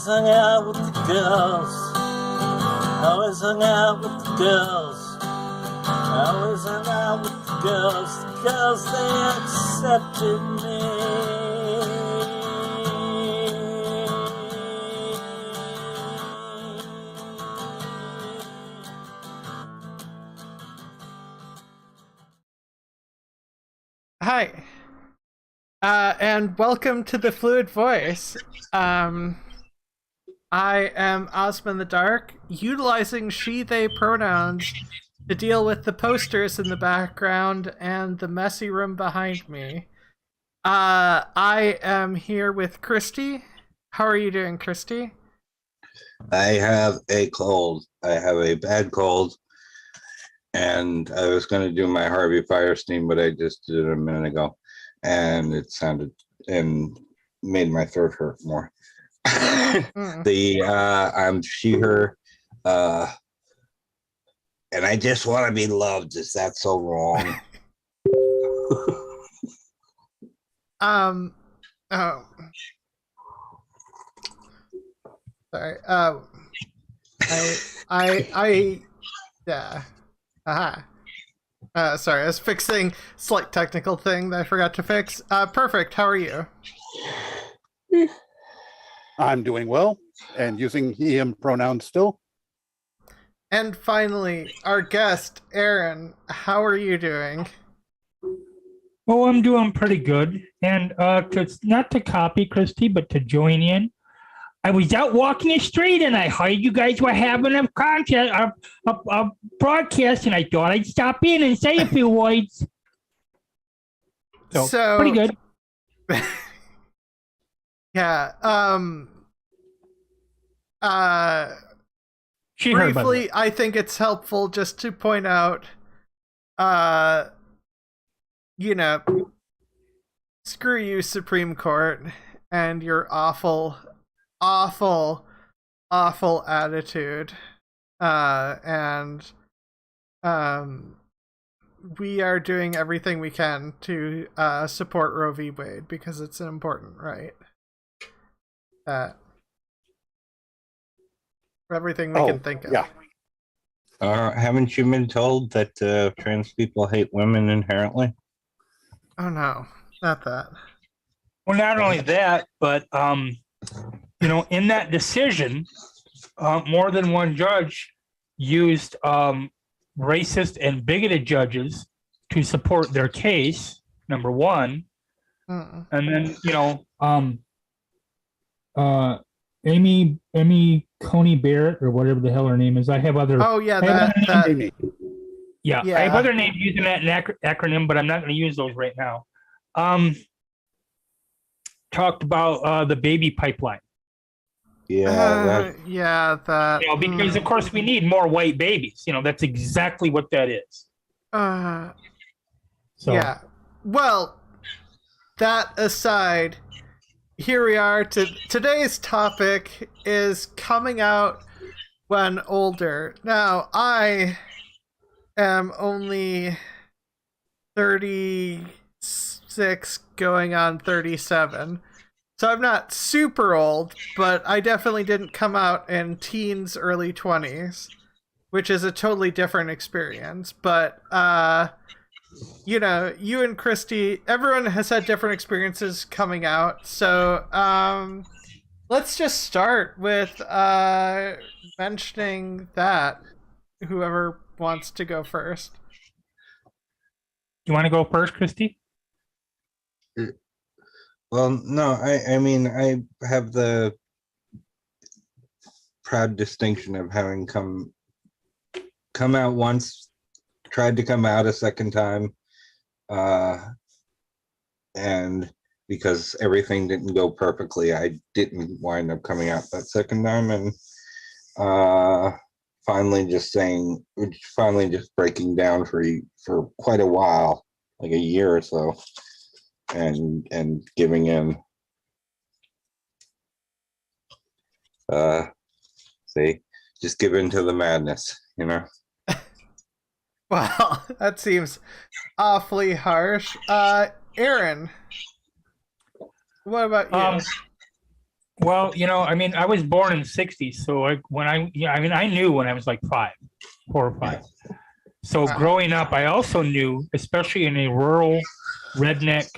always hung out with the girls. Always hung out with the girls. Always hung out with the girls they accepted me. Hi, and welcome to the Fluid Voice. I am Ozma In The Dark, utilizing she/they pronouns to deal with the posters in the background and the messy room behind me. I am here with Christy. How are you doing, Christy? I have a cold. I have a bad cold. And I was going to do my Harvey Firestein, but I just did it a minute ago. And it sounded and made my throat hurt more. I'm she, her. And I just want to be loved. Is that so wrong? Oh. Sorry. Yeah. Sorry, I was fixing slight technical thing that I forgot to fix. Perfect, how are you? I'm doing well and using he, him pronouns still. And finally, our guest, Erin. How are you doing? Oh, I'm doing pretty good. And not to copy Christy, but to join in. I was out walking the street and I heard you guys were having a broadcast, and I thought I'd stop in and say a few words. So pretty good. Yeah. Briefly, I think it's helpful just to point out, screw you, Supreme Court, and your awful attitude. And we are doing everything we can to support Roe v. Wade because it's an important right. Everything we can think of. Yeah. Haven't you been told that trans people hate women inherently? Oh no, not that. well, not only that, but in that decision, more than one judge used racist and bigoted judges to support their case, number one. And then, Amy Coney Barrett, or whatever the hell her name is. I have other. Oh yeah, Amy. Yeah, I have other names using that acronym, but I'm not going to use those right now. Talked about the baby pipeline. Yeah. Because of course we need more white babies. That's exactly what that is. Yeah. Well, that aside, here we are. Today's topic is coming out when older. Now, I am only 36 going on 37. So I'm not super old, but I definitely didn't come out in teens, early 20s, which is a totally different experience. But, you and Christy, everyone has had different experiences coming out. So let's just start with mentioning that. Whoever wants to go first. You want to go first, Christy? Well, no, I mean, I have the proud distinction of having come out once, tried to come out a second time, and because everything didn't go perfectly, I didn't wind up coming out that second time, and finally just breaking down for quite a while, like a year or so. And giving in. Just give in to the madness, Wow, that seems awfully harsh. Erin, what about you? Well, I mean, I was born in the '60s, so I knew when I was like 4 or 5. So growing up, I also knew, especially in a rural, redneck,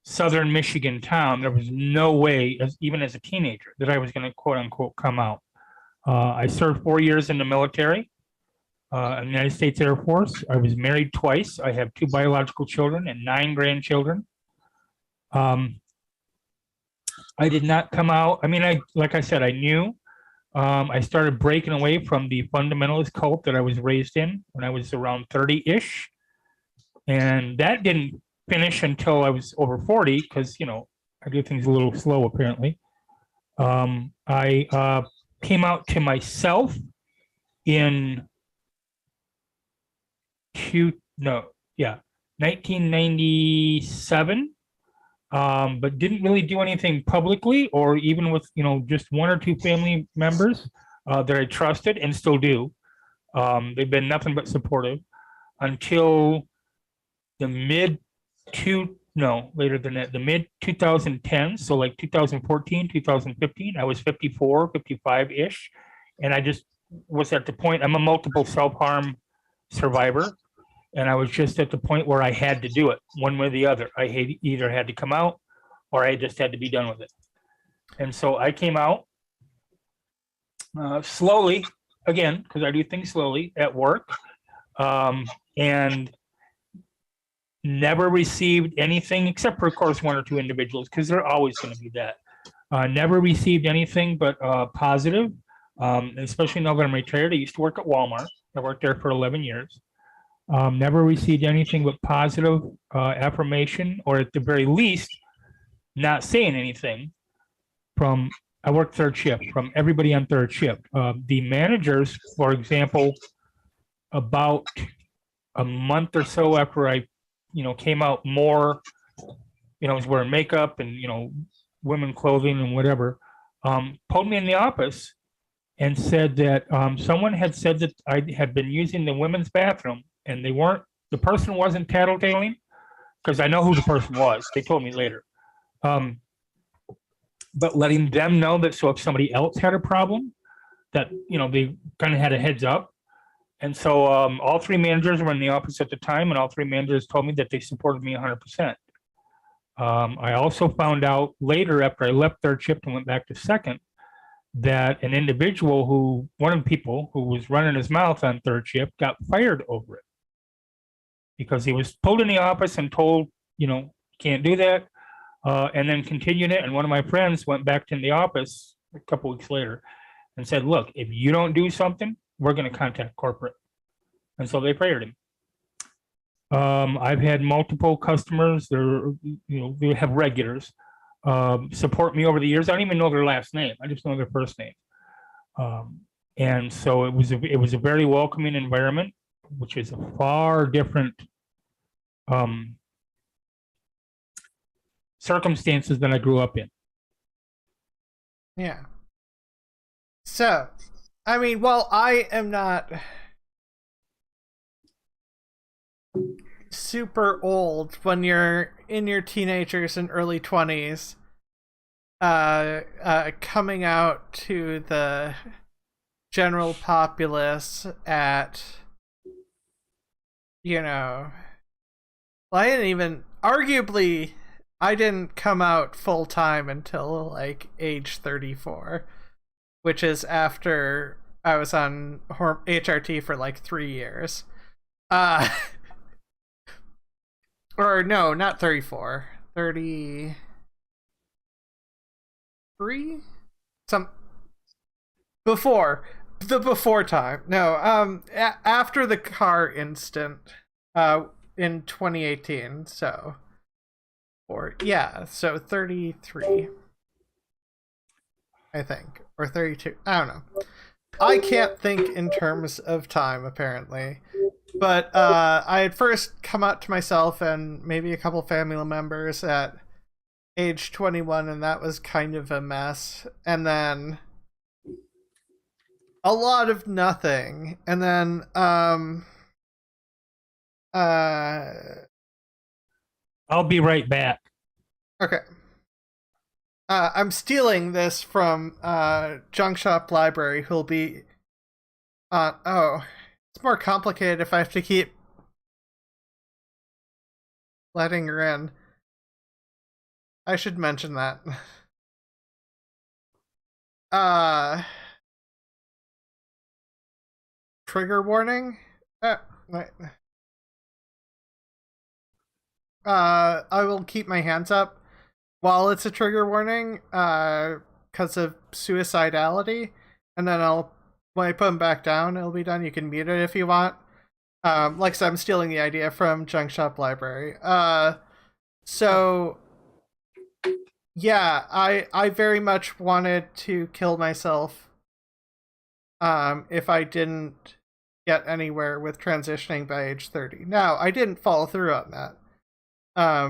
southern Michigan town, there was no way, even as a teenager, that I was going to quote unquote come out. I served 4 years in the military, in the United States Air Force. I was married twice. I have 2 biological children and 9 grandchildren. I did not come out. I mean, like I said, I knew. I started breaking away from the fundamentalist cult that I was raised in when I was around 30-ish. And that didn't finish until I was over 40 because, I do things a little slow apparently. I came out to myself in 1997, but didn't really do anything publicly or even with, just 1 or 2 family members that I trusted and still do. They've been nothing but supportive until the mid 2010s. So like 2014, 2015, I was 54, 55-ish. And I just was at the point, I'm a multiple self-harm survivor. And I was just at the point where I had to do it one way or the other. I either had to come out or I just had to be done with it. And so I came out slowly, again, because I do things slowly at work, and never received anything except for, of course, 1 or 2 individuals, because they're always going to be that. Never received anything but positive, especially now that I'm retired. I used to work at Walmart. I worked there for 11 years. Never received anything but positive affirmation, or at the very least, not saying anything from, I worked 3rd shift, from everybody on 3rd shift. The managers, for example, about a month or so after I, came out more, was wearing makeup and, women clothing and whatever, pulled me in the office and said that someone had said that I had been using the women's bathroom and the person wasn't tattletaling, because I know who the person was. They told me later. But letting them know that, so if somebody else had a problem, that, they kind of had a heads up. And so all 3 managers were in the office at the time, and all 3 managers told me that they supported me 100%. I also found out later, after I left 3rd shift and went back to 2nd, that an individual one of the people who was running his mouth on 3rd shift got fired over it, because he was pulled in the office and told, can't do that, and then continued it. And one of my friends went back to the office a couple weeks later and said, look, if you don't do something, we're going to contact corporate. And so they fired him. I've had multiple customers, they have regulars, support me over the years. I don't even know their last name. I just know their first name. And so it was a very welcoming environment, which is a far different circumstances than I grew up in. Yeah. So, I mean, while I am not super old, when you're in your teenagers and early 20s, coming out to the general populace at, well, I didn't come out full time until like age 34, which is after I was on HRT for like 3 years. Or no, not 34. 33? Before time. No, after the car incident in 2018, so so 33. I think, or 32. I don't know. I can't think in terms of time, apparently. But I had first come out to myself and maybe a couple family members at age 21, and that was kind of a mess. And then a lot of nothing. And then I'll be right back. Okay. I'm stealing this from Junk Shop Library, who'll be oh, it's more complicated if I have to keep letting her in. I should mention that. Trigger warning? Wait. I will keep my hands up while it's a trigger warning, because of suicidality, and then when I put them back down, it'll be done. You can mute it if you want. Like I said, I'm stealing the idea from Junk Shop Library. So yeah, I very much wanted to kill myself if I didn't get anywhere with transitioning by age 30. Now, I didn't follow through on that. I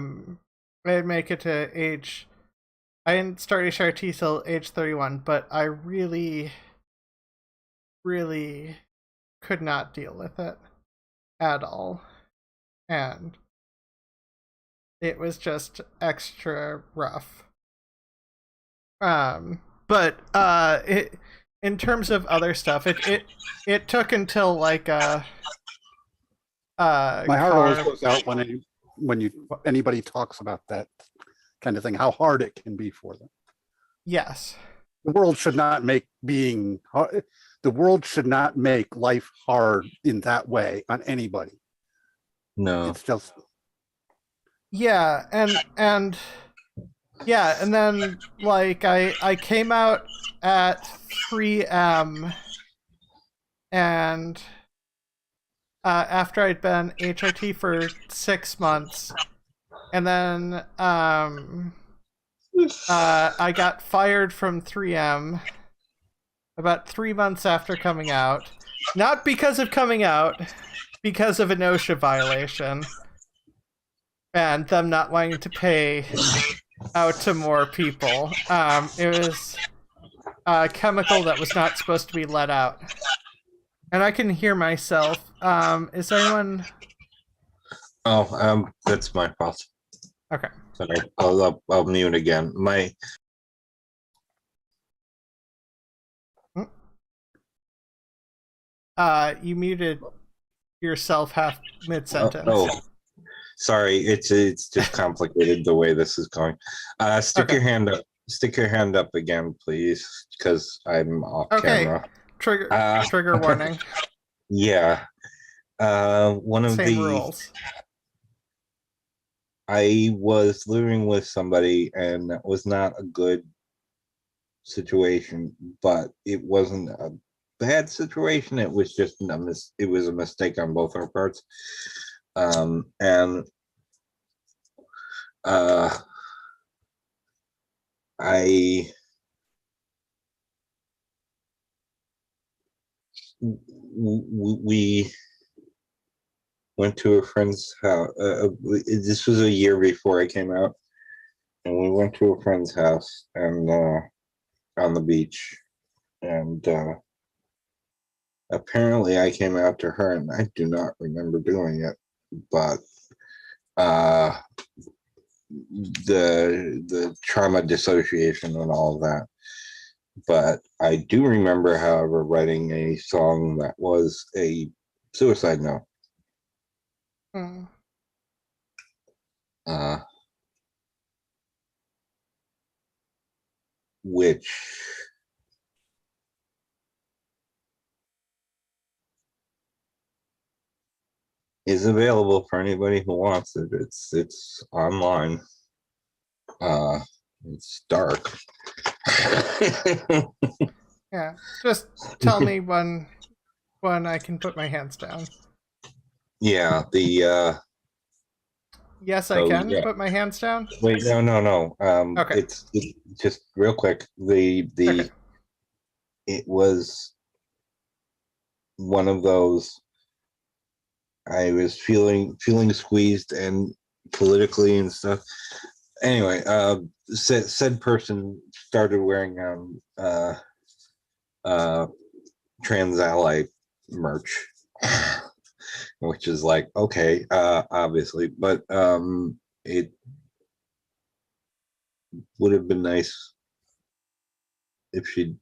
didn't make it to age... I didn't start HRT till age 31, but I really, really could not deal with it at all. And it was just extra rough. But in terms of other stuff, it took until like My heart always goes out when anybody talks about that kind of thing, how hard it can be for them. Yes. The world should not make life hard in that way on anybody. No. It's just Yeah, and yeah, and then like I came out at 3M, and after I'd been HRT for 6 months, and then I got fired from 3M about 3 months after coming out. Not because of coming out, because of an OSHA violation. And them not wanting to pay out to more people. It was a chemical that was not supposed to be let out. And I can hear myself. Is anyone... Oh, that's my fault. Okay. Sorry, I'll mute again. You muted yourself half mid-sentence. Oh, sorry, it's just complicated the way this is going. Stick your hand up. Stick your hand up again, please, because I'm off camera. Trigger warning. Yeah. One of Same rules. I was living with somebody, and that was not a good situation, but it wasn't a bad situation. It was just it was a mistake on both our parts. And we went to a friend's house. This was a year before I came out, and we went to a friend's house and on the beach, and apparently I came out to her, and I do not remember doing it, but the trauma dissociation and all of that. But I do remember, however, writing a song that was a suicide note. Which is available for anybody who wants it. It's online. It's dark. Yeah, just tell me when I can put my hands down. Yeah, Yes, I can put my hands down. Wait, no. Okay. It's just real quick. Okay. It was one of those. I was feeling squeezed and politically and stuff. Anyway, said person started wearing trans ally merch, which is like, okay, obviously, but it would have been nice if she'd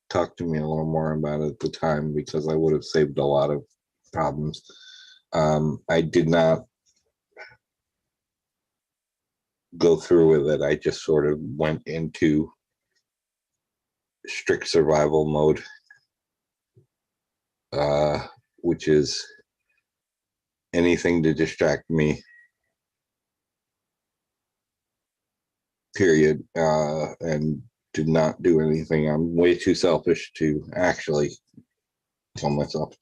talked to me a little more about it at the time, because I would have saved a lot of problems. I did not go through with it. I just sort of went into strict survival mode, which is anything to distract me, period, and did not do anything. I'm way too selfish to actually kill myself.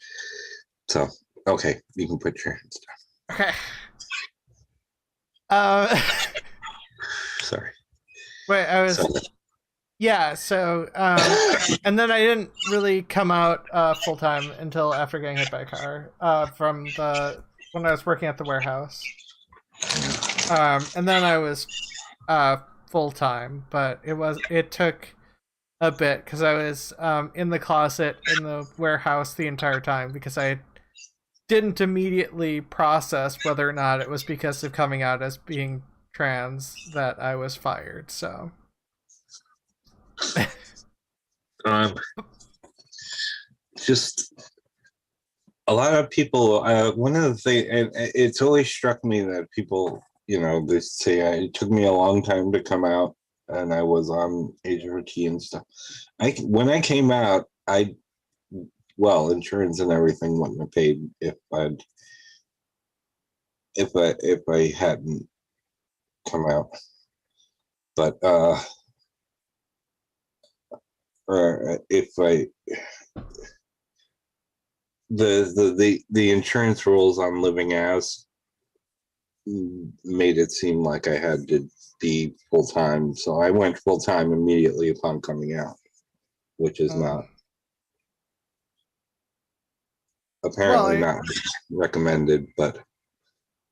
So, okay, you can put your hands down. Okay. Sorry. Wait, I was. So, Yeah, so, and then I didn't really come out full time until after getting hit by a car when I was working at the warehouse. And then I was full time, but it took a bit because I was in the closet in the warehouse the entire time because I didn't immediately process whether or not it was because of coming out as being trans that I was fired, so. Just a lot of people, one of the things, and it's always struck me that people, they say it took me a long time to come out and I was on age of tea and stuff. When I came out, insurance and everything wouldn't have paid if I hadn't come out. But or if the insurance rules on living as made it seem like I had to be full time, so I went full time immediately upon coming out, which is not apparently not recommended, but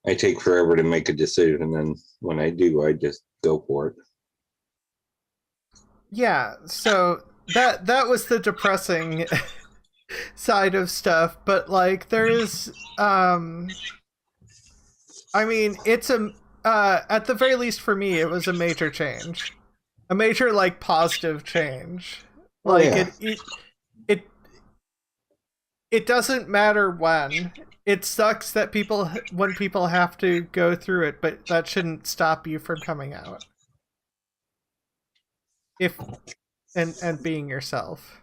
I take forever to make a decision, and when I do, I just go for it. Yeah, so that was the depressing side of stuff, but like there is I mean, it's at the very least for me it was a major change. A major like positive change. Like it doesn't matter when. It sucks that when people have to go through it, but that shouldn't stop you from coming out. And being yourself.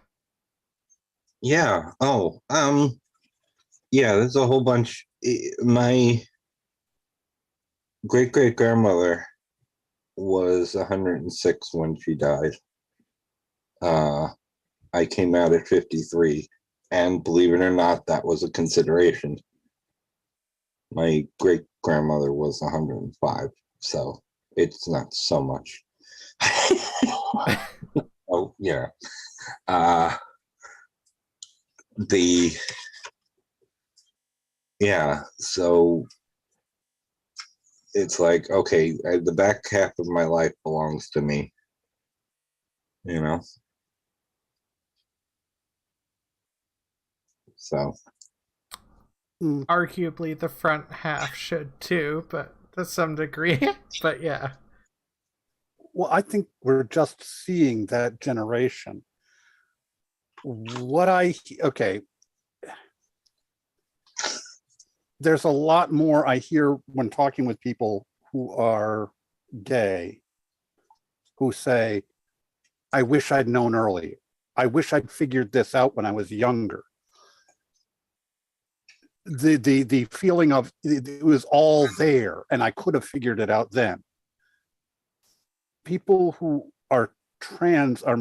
Yeah. Yeah, there's a whole bunch. My great-great-grandmother was 106 when she died. I came out at 53, and believe it or not, that was a consideration. My great-grandmother was 105, so it's not so much. Oh, yeah. So it's like, okay, the back half of my life belongs to me, so arguably the front half should too, but to some degree. But yeah. Well, I think we're just seeing that generation. There's a lot more I hear when talking with people who are gay, who say, I wish I'd known earlier. I wish I'd figured this out when I was younger. The feeling of it was all there and I could have figured it out then. People who are trans are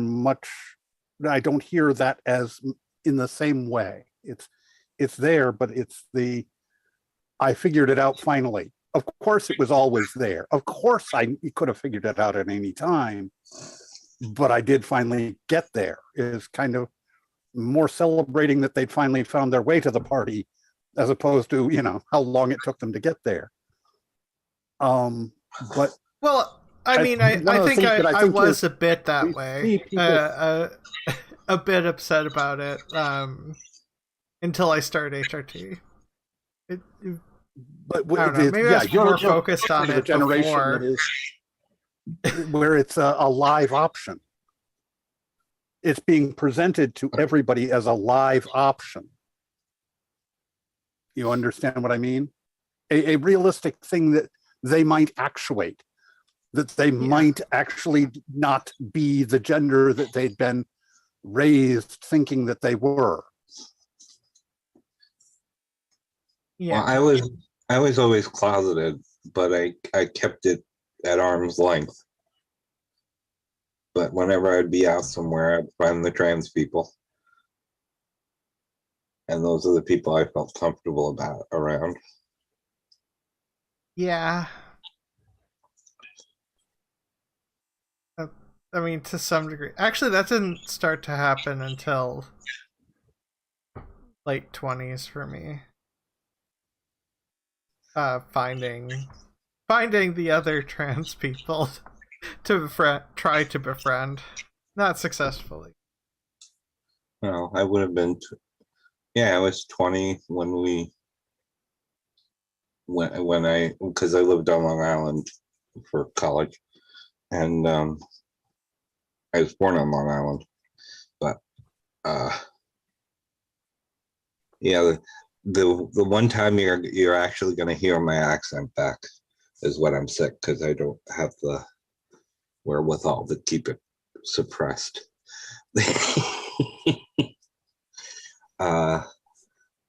I don't hear that as in the same way. It's there, but it's I figured it out finally. Of course it was always there. Of course I could have figured it out at any time, but I did finally get there. Is kind of more celebrating that they'd finally found their way to the party as opposed to, how long it took them to get there. But well, I mean, I think I was a bit that way, a bit upset about it until I started HRT. But I don't know, maybe I was more focused on it before. where it's a live option. It's being presented to everybody as a live option. You understand what I mean? A realistic thing that they might actuate, that they might actually not be the gender that they'd been raised thinking that they were. Yeah. Well, I was always closeted, but I kept it at arm's length. But whenever I'd be out somewhere, I'd find the trans people. And those are the people I felt comfortable around. Yeah. I mean, to some degree. Actually, that didn't start to happen until late 20s for me. Finding the other trans people to try to befriend. Not successfully. No, I would have been, I was 20 when because I lived on Long Island for college, and I was born on Long Island, but the one time you're actually going to hear my accent back is when I'm sick, because I don't have the wherewithal to keep it suppressed.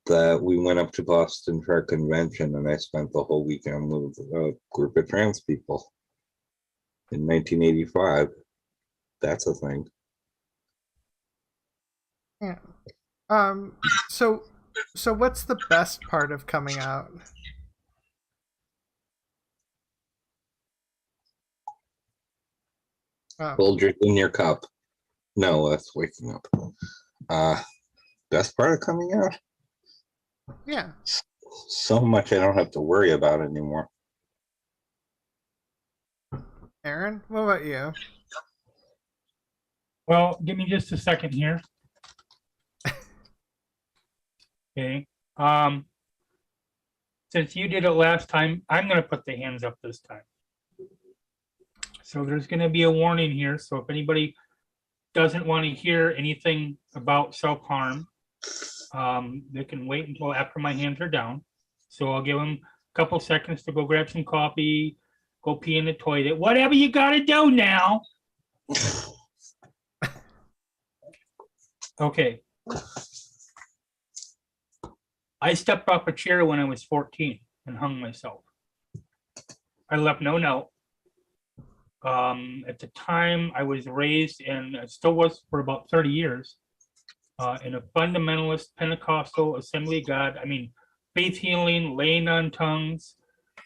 That we went up to Boston for a convention, and I spent the whole weekend with a group of trans people in 1985. That's a thing. Yeah. So what's the best part of coming out? Folgers in your cup. No, that's waking up. Best part of coming out? Yeah. So much I don't have to worry about anymore. Erin, what about you? Well, give me just a second here. Okay. Since you did it last time, I'm going to put the hands up this time. So there's going to be a warning here. So if anybody doesn't want to hear anything about self-harm, they can wait until after my hands are down. So I'll give them a couple seconds to go grab some coffee, go pee in the toilet, whatever you got to do now. Okay. I stepped off a chair when I was 14 and hung myself. I left no note. At the time, I was raised, and I still was for about 30 years, in a fundamentalist Pentecostal Assembly of God. I mean, faith healing, laying on tongues,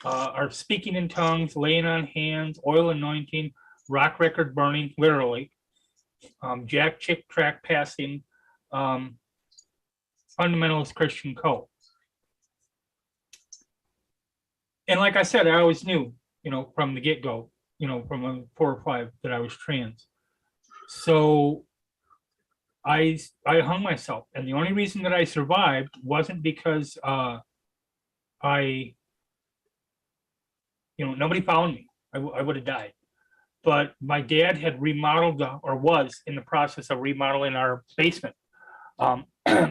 or speaking in tongues, laying on hands, oil anointing, rock record burning, literally, jack chick track passing, fundamentalist Christian cult. And like I said, I always knew, from the get-go, from 4 or 5 that I was trans. So I hung myself, and the only reason that I survived wasn't because nobody found me. I would have died. But my dad had remodeled, or was in the process of remodeling our basement,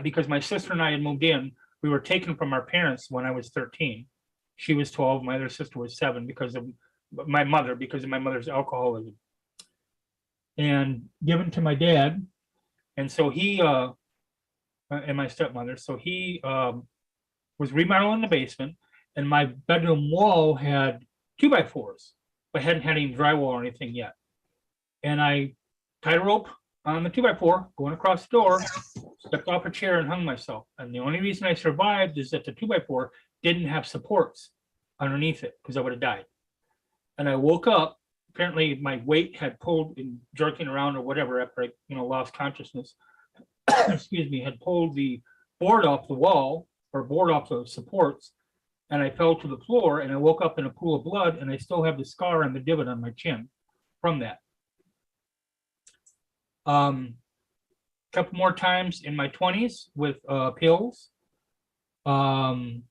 because my sister and I had moved in. We were taken from our parents when I was 13. She was 12. My other sister was 7 because of my mother's alcoholism, and given to my dad. And so he and my stepmother. So he was remodeling the basement, and my bedroom wall had 2x4s, but hadn't had any drywall or anything yet. And I tied a rope on the 2x4 going across the door, stepped off a chair and hung myself. And the only reason I survived is that the 2x4 didn't have supports underneath it, because I would have died. And I woke up. Apparently my weight had pulled in jerking around or whatever after I lost consciousness. Excuse me, had pulled the board off the wall, or board off the supports, and I fell to the floor, and I woke up in a pool of blood, and I still have the scar and the divot on my chin from that. Couple more times in my 20s with pills. Couple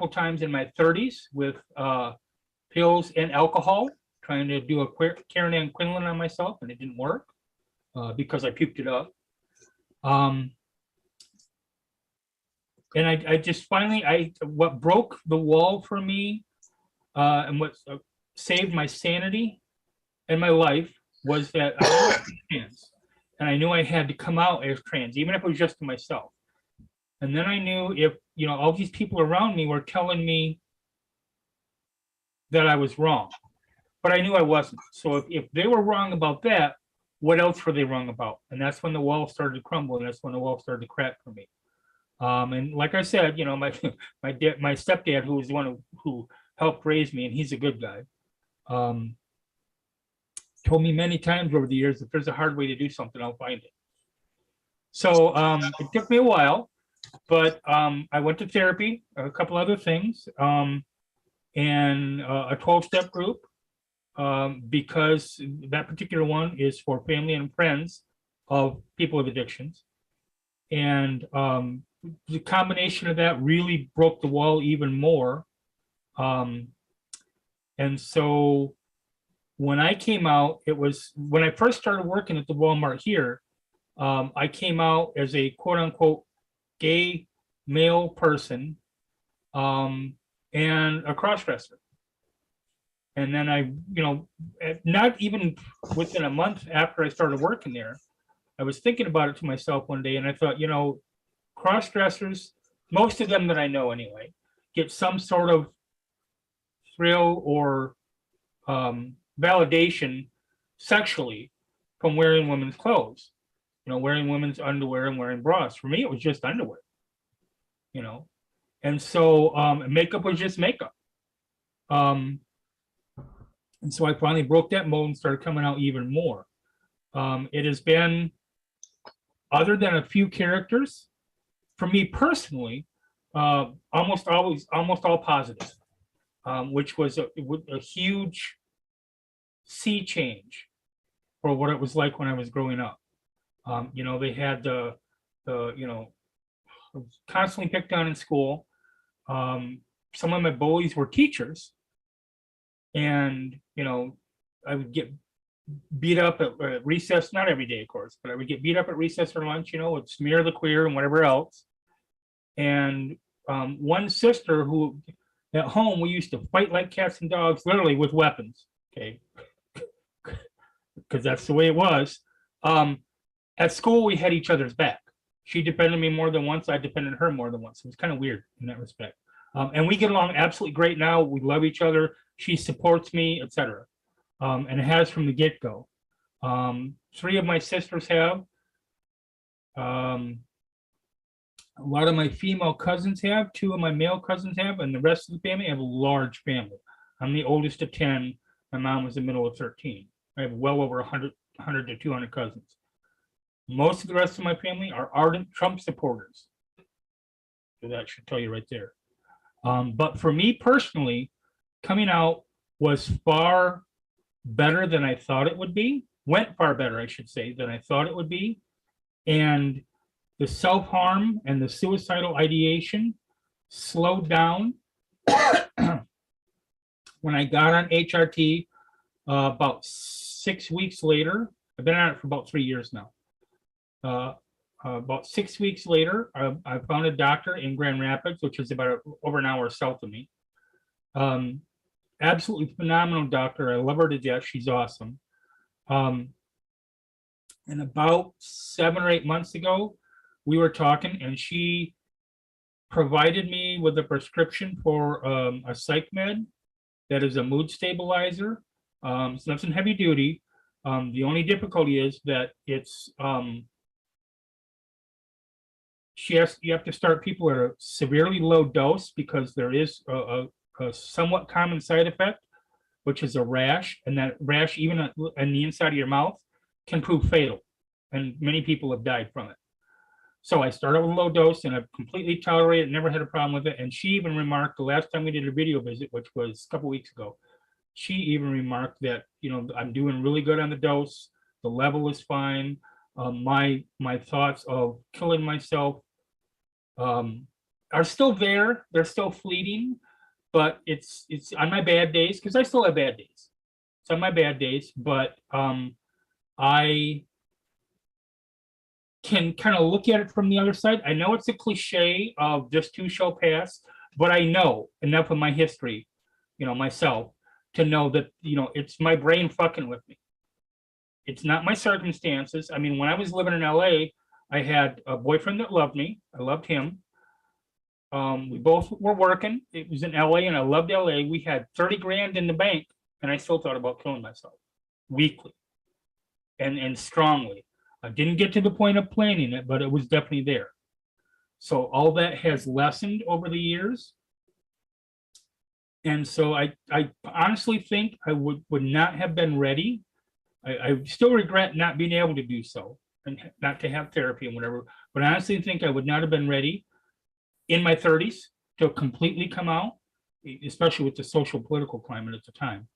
times in my 30s with pills and alcohol, trying to do a Karen Ann Quinlan on myself, and it didn't work because I puked it up. And I just finally, what broke the wall for me and what saved my sanity and my life was that I was trans, and I knew I had to come out as trans, even if it was just to myself. And then I knew if, you know, all these people around me were telling me that I was wrong, but I knew I wasn't. So if they were wrong about that, what else were they wrong about? And that's when the wall started to crumble, and that's when the wall started to crack for me. And like I said, you know, my stepdad, who was the one who helped raise me, and he's a good guy, told me many times over the years, if there's a hard way to do something, I'll find it. So it took me a while, but I went to therapy, a couple other things, and a 12-step group, because that particular one is for family and friends of people with addictions. And the combination of that really broke the wall even more. And so when I came out, it was when I first started working at the Walmart here, I came out as a quote unquote gay male person and a crossdresser. And then I, you know, not even within a month after I started working there, I was thinking about it to myself one day, and I thought, you know, cross-dressers, most of them that I know anyway, get some sort of thrill or validation sexually from wearing women's clothes, you know, wearing women's underwear and wearing bras. For me, it was just underwear, you know, and so makeup was just makeup. And so I finally broke that mold and started coming out even more. It has been, other than a few characters, for me personally, almost all positive, which was a huge sea change for what it was like when I was growing up. You know, they had the you know, I was constantly picked on in school. Some of my bullies were teachers, and you know, I would get beat up at recess, not every day, of course, but I would get beat up at recess or lunch, you know, would smear the queer and whatever else. And one sister who, at home, we used to fight like cats and dogs, literally with weapons, okay? Because that's the way it was. At school, we had each other's back. She defended me more than once, I defended her more than once. It was kind of weird in that respect. And we get along absolutely great now. We love each other. She supports me, etc. And it has from the get-go. 3 of my sisters have. A lot of my female cousins have. 2 of my male cousins have. And the rest of the family have a large family. I'm the oldest of 10. My mom was the middle of 13. I have well over 100 to 200 cousins. Most of the rest of my family are ardent Trump supporters. So that should tell you right there. But for me personally, coming out was far better than I thought it would be. Went far better, I should say, than I thought it would be. And the self-harm and the suicidal ideation slowed down. When I got on HRT about 6 weeks later, I've been on it for about 3 years now. About 6 weeks later, I found a doctor in Grand Rapids, which is about over an hour south of me. Absolutely phenomenal doctor. I love her to death. She's awesome. And about 7 or 8 months ago, we were talking, and she provided me with a prescription for a psych med that is a mood stabilizer. It's nothing heavy duty. The only difficulty is that it's you have to start people at a severely low dose, because there is a somewhat common side effect, which is a rash, and that rash, even on the inside of your mouth, can prove fatal, and many people have died from it. So I started with a low dose, and I've completely tolerated it, never had a problem with it. And she even remarked, the last time we did a video visit, which was a couple weeks ago, she even remarked that, you know, I'm doing really good on the dose, the level is fine. My thoughts of killing myself are still there, they're still fleeting, but it's on my bad days, because I still have bad days. some of my bad days, but I can kind of look at it from the other side. I know it's a cliche of this too shall pass, but I know enough of my history, myself, to know that, it's my brain fucking with me. It's not my circumstances. I mean, when I was living in LA, I had a boyfriend that loved me. I loved him. We both were working. It was in LA and I loved LA. We had 30 grand in the bank and I still thought about killing myself weekly and strongly. I didn't get to the point of planning it, but it was definitely there. So all that has lessened over the years. And so I honestly think I would not have been ready. I still regret not being able to do so and not to have therapy and whatever, but I honestly think I would not have been ready in my 30s to completely come out, especially with the social political climate at the time.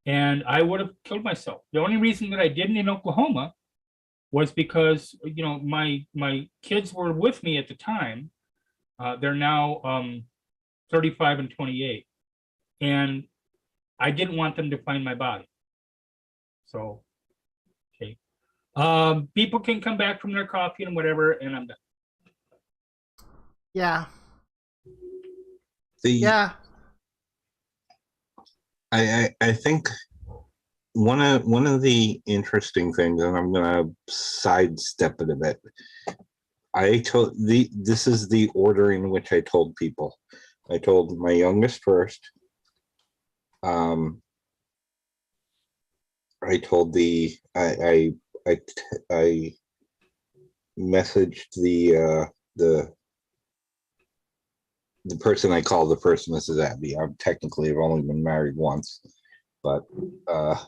And I would have killed myself. The only reason that I didn't in Oklahoma was because, my kids were with me at the time. They're now 35 and 28. And I didn't want them to find my body. So, okay. People can come back from their coffee and whatever, and I'm done. Yeah. Yeah. I think one of the interesting things, and I'm gonna sidestep it a bit. This is the order in which I told people. I told my youngest first. I told I messaged the person I call the first Mrs. Abbey. I've only been married once, but I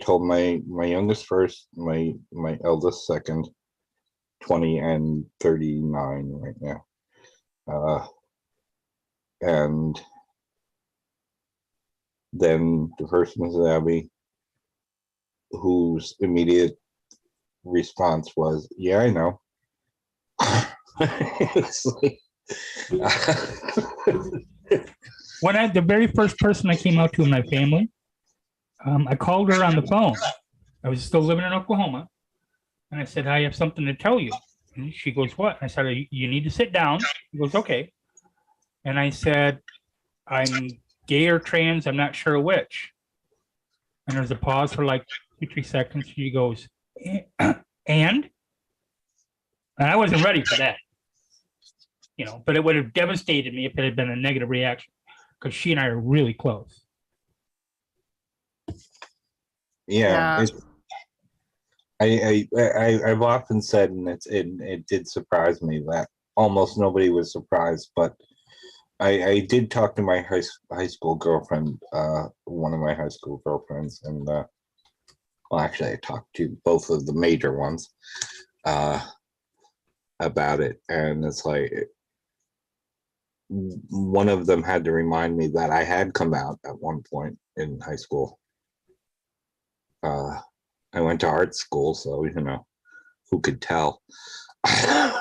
told my youngest first, my eldest second, 20 and 39 right now. And then the first Mrs. Abbey, whose immediate response was, "Yeah, I know." When the very first person I came out to in my family, I called her on the phone. I was still living in Oklahoma, and I said, "I have something to tell you." And she goes, "What?" I said, "You need to sit down." She goes, "Okay." And I said, "I'm gay or trans, I'm not sure which." And there's a pause for like 2-3 seconds. She goes, and I wasn't ready for that, but it would have devastated me if it had been a negative reaction, because she and I are really close. Yeah. I've often said, and it did surprise me that almost nobody was surprised, but I did talk to my high school girlfriend, one of my high school girlfriends, and well, actually, I talked to both of the major ones about it, and it's like one of them had to remind me that I had come out at one point in high school. I went to art school, so who could tell? I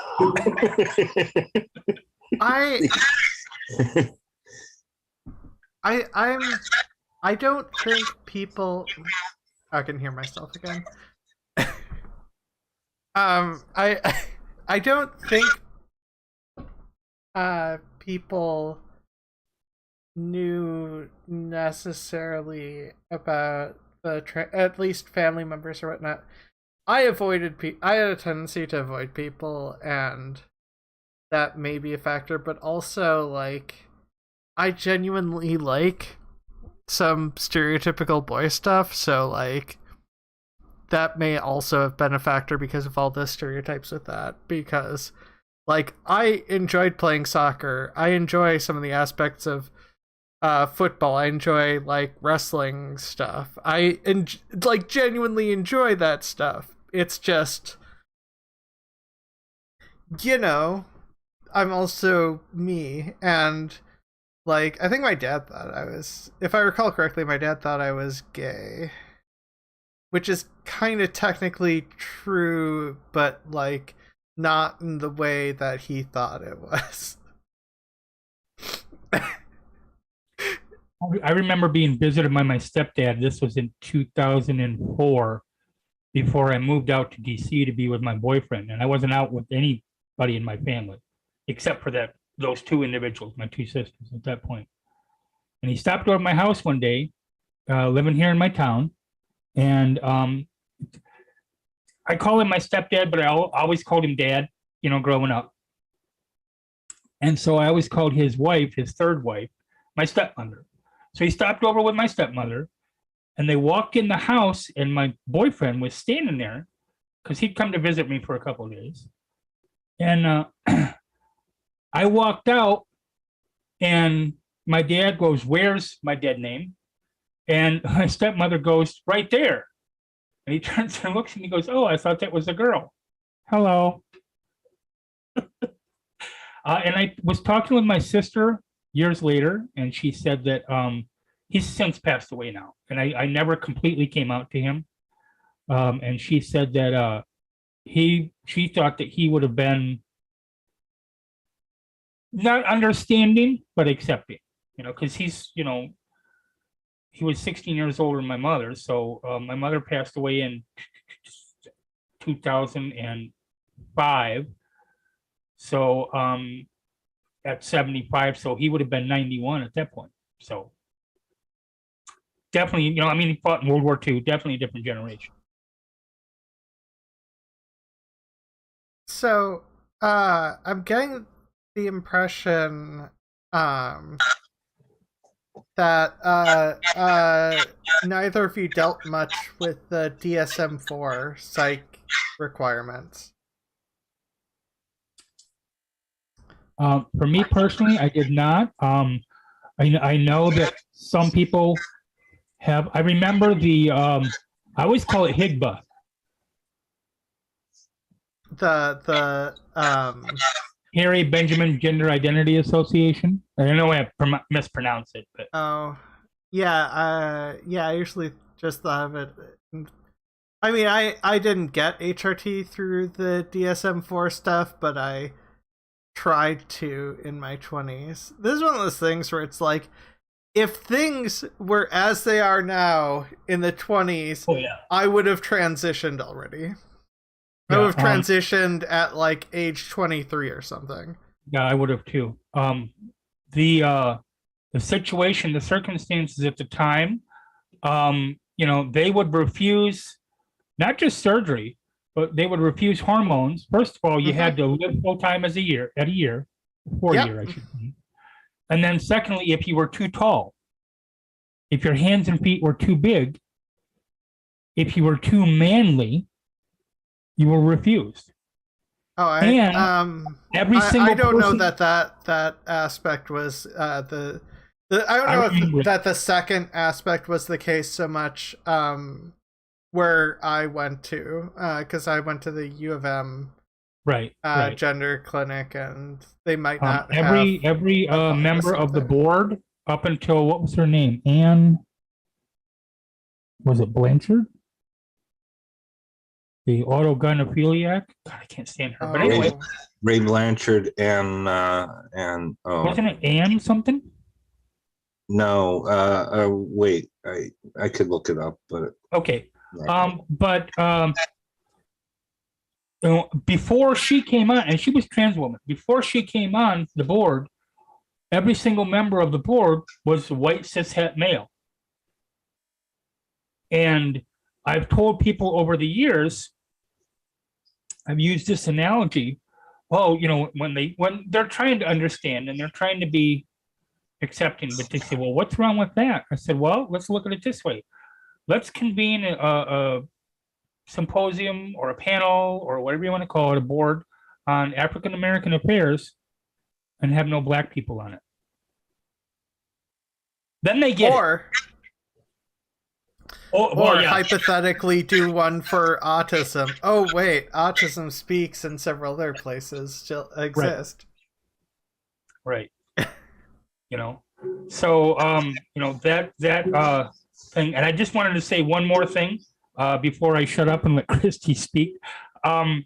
don't think people. I can hear myself again. I don't think people knew necessarily about at least family members or whatnot. I had a tendency to avoid people, and that may be a factor, but also I genuinely like some stereotypical boy stuff, so that may also have been a factor because of all the stereotypes with that, because I enjoyed playing soccer. I enjoy some of the aspects of football. I enjoy wrestling stuff. I genuinely enjoy that stuff. It's just, I'm also me, and I think my dad thought I was, if I recall correctly, my dad thought I was gay, which is kind of technically true, but not in the way that he thought it was. I remember being visited by my stepdad. This was in 2004, before I moved out to DC to be with my boyfriend, and I wasn't out with anybody in my family, except for those two individuals, my two sisters at that point. And he stopped over at my house one day, living here in my town, and I call him my stepdad, but I always called him Dad, growing up. And so I always called his wife, his third wife, my stepmother. So he stopped over with my stepmother, and they walked in the house, and my boyfriend was standing there because he'd come to visit me for a couple of days. And I walked out, and my dad goes, "Where's my dead name?" And my stepmother goes, "Right there." And he turns and looks, and he goes, "Oh, I thought that was a girl. Hello." And I was talking with my sister years later, and she said that he's since passed away now. And I never completely came out to him. And she said that she thought that he would have been not understanding, but accepting, because he was 16 years older than my mother. So my mother passed away in 2005. So at 75, so he would have been 91 at that point. So definitely, he fought in World War II, definitely a different generation. So I'm getting the impression that neither of you dealt much with the DSM-4 psych requirements. For me personally, I did not. I know that some people have. I remember I always call it HIGBA. The Harry Benjamin Gender Identity Association. I know I mispronounce it, but I usually just thought of it. I mean, I didn't get HRT through the DSM-4 stuff, but I tried to in my 20s. This is one of those things where it's like, if things were as they are now in the 20s, I would have transitioned already. I would have transitioned at like age 23 or something. Yeah, I would have too. The situation, the circumstances at the time, they would refuse not just surgery, but they would refuse hormones. First of all, you had to live full time at a year, 4 year, I should say. And then secondly, if you were too tall, if your hands and feet were too big, if you were too manly, you were refused. Oh, every single I don't person, know that aspect was I don't know that the second aspect was the case so much where I went to, because I went to the U of M right. gender clinic, and they might not every member of the board up until, what was her name? Anne, was it Blanchard? The autogynephiliac? God, I can't stand her. But anyway, Ray Blanchard and wasn't it Anne something? No, wait, I could look it up, but okay. Before she came on, and she was trans woman, before she came on the board, every single member of the board was a white cishet male. And I've told people over the years, I've used this analogy. Well, when they're trying to understand and they're trying to be accepting, but they say, well, what's wrong with that? I said, well, let's look at it this way. Let's convene a symposium or a panel or whatever you want to call it, a board on African American affairs, and have no black people on it. Then they get it. Or hypothetically do one for autism. Oh wait, Autism Speaks and several other places still exist. Right. So that thing, and I just wanted to say one more thing before I shut up and let Christy speak. When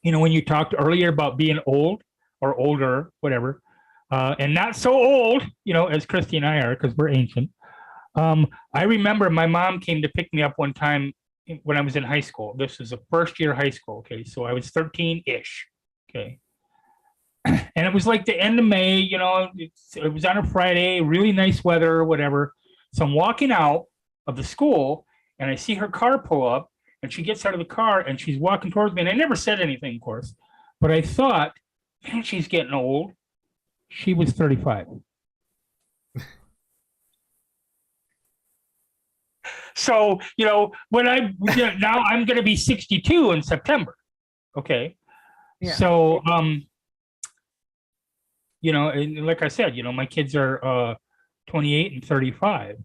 you talked earlier about being old or older, whatever, and not so old, as Christy and I are, because we're ancient. I remember my mom came to pick me up one time when I was in high school. This was the first year of high school. Okay. So I was 13-ish. Okay. And it was like the end of May, it was on a Friday, really nice weather or whatever. So I'm walking out of the school and I see her car pull up and she gets out of the car and she's walking towards me. And I never said anything, of course, but I thought, man, she's getting old. She was 35. So, when now I'm going to be 62 in September. Okay. Yeah. So, and like I said, my kids are 28 and 35.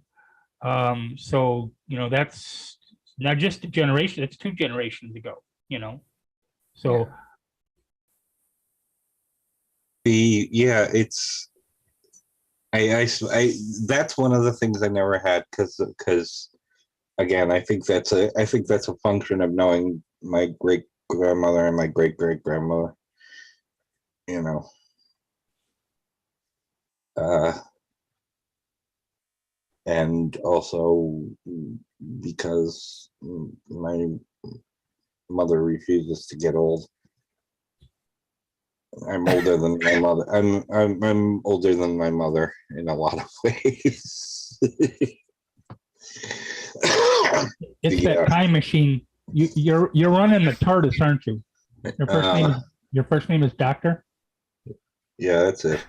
So, that's not just a generation, it's 2 generations ago, So it's I that's one of the things I never had because again, I think that's a function of knowing my great grandmother and my great great grandmother. And also because my mother refuses to get old. I'm older than my mother. I'm older than my mother in a lot of ways. it's that time machine. You're running the TARDIS, aren't you? Your first name is Doctor? Yeah, that's it.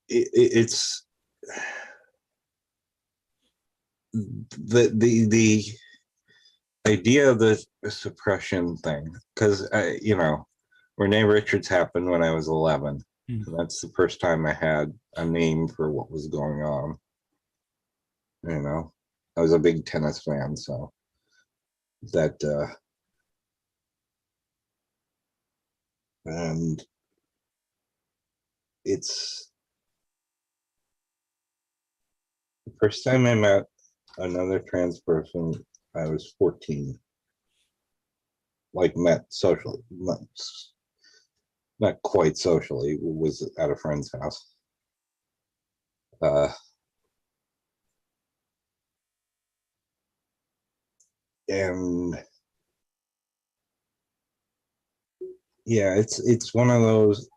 It's the idea of the suppression thing, because Renee Richards happened when I was 11. And that's the first time I had a name for what was going on. I was a big tennis fan, so that and it's the first time I met another trans person. I was 14. Like met socially, not quite socially. Was at a friend's house. And yeah, it's one of those.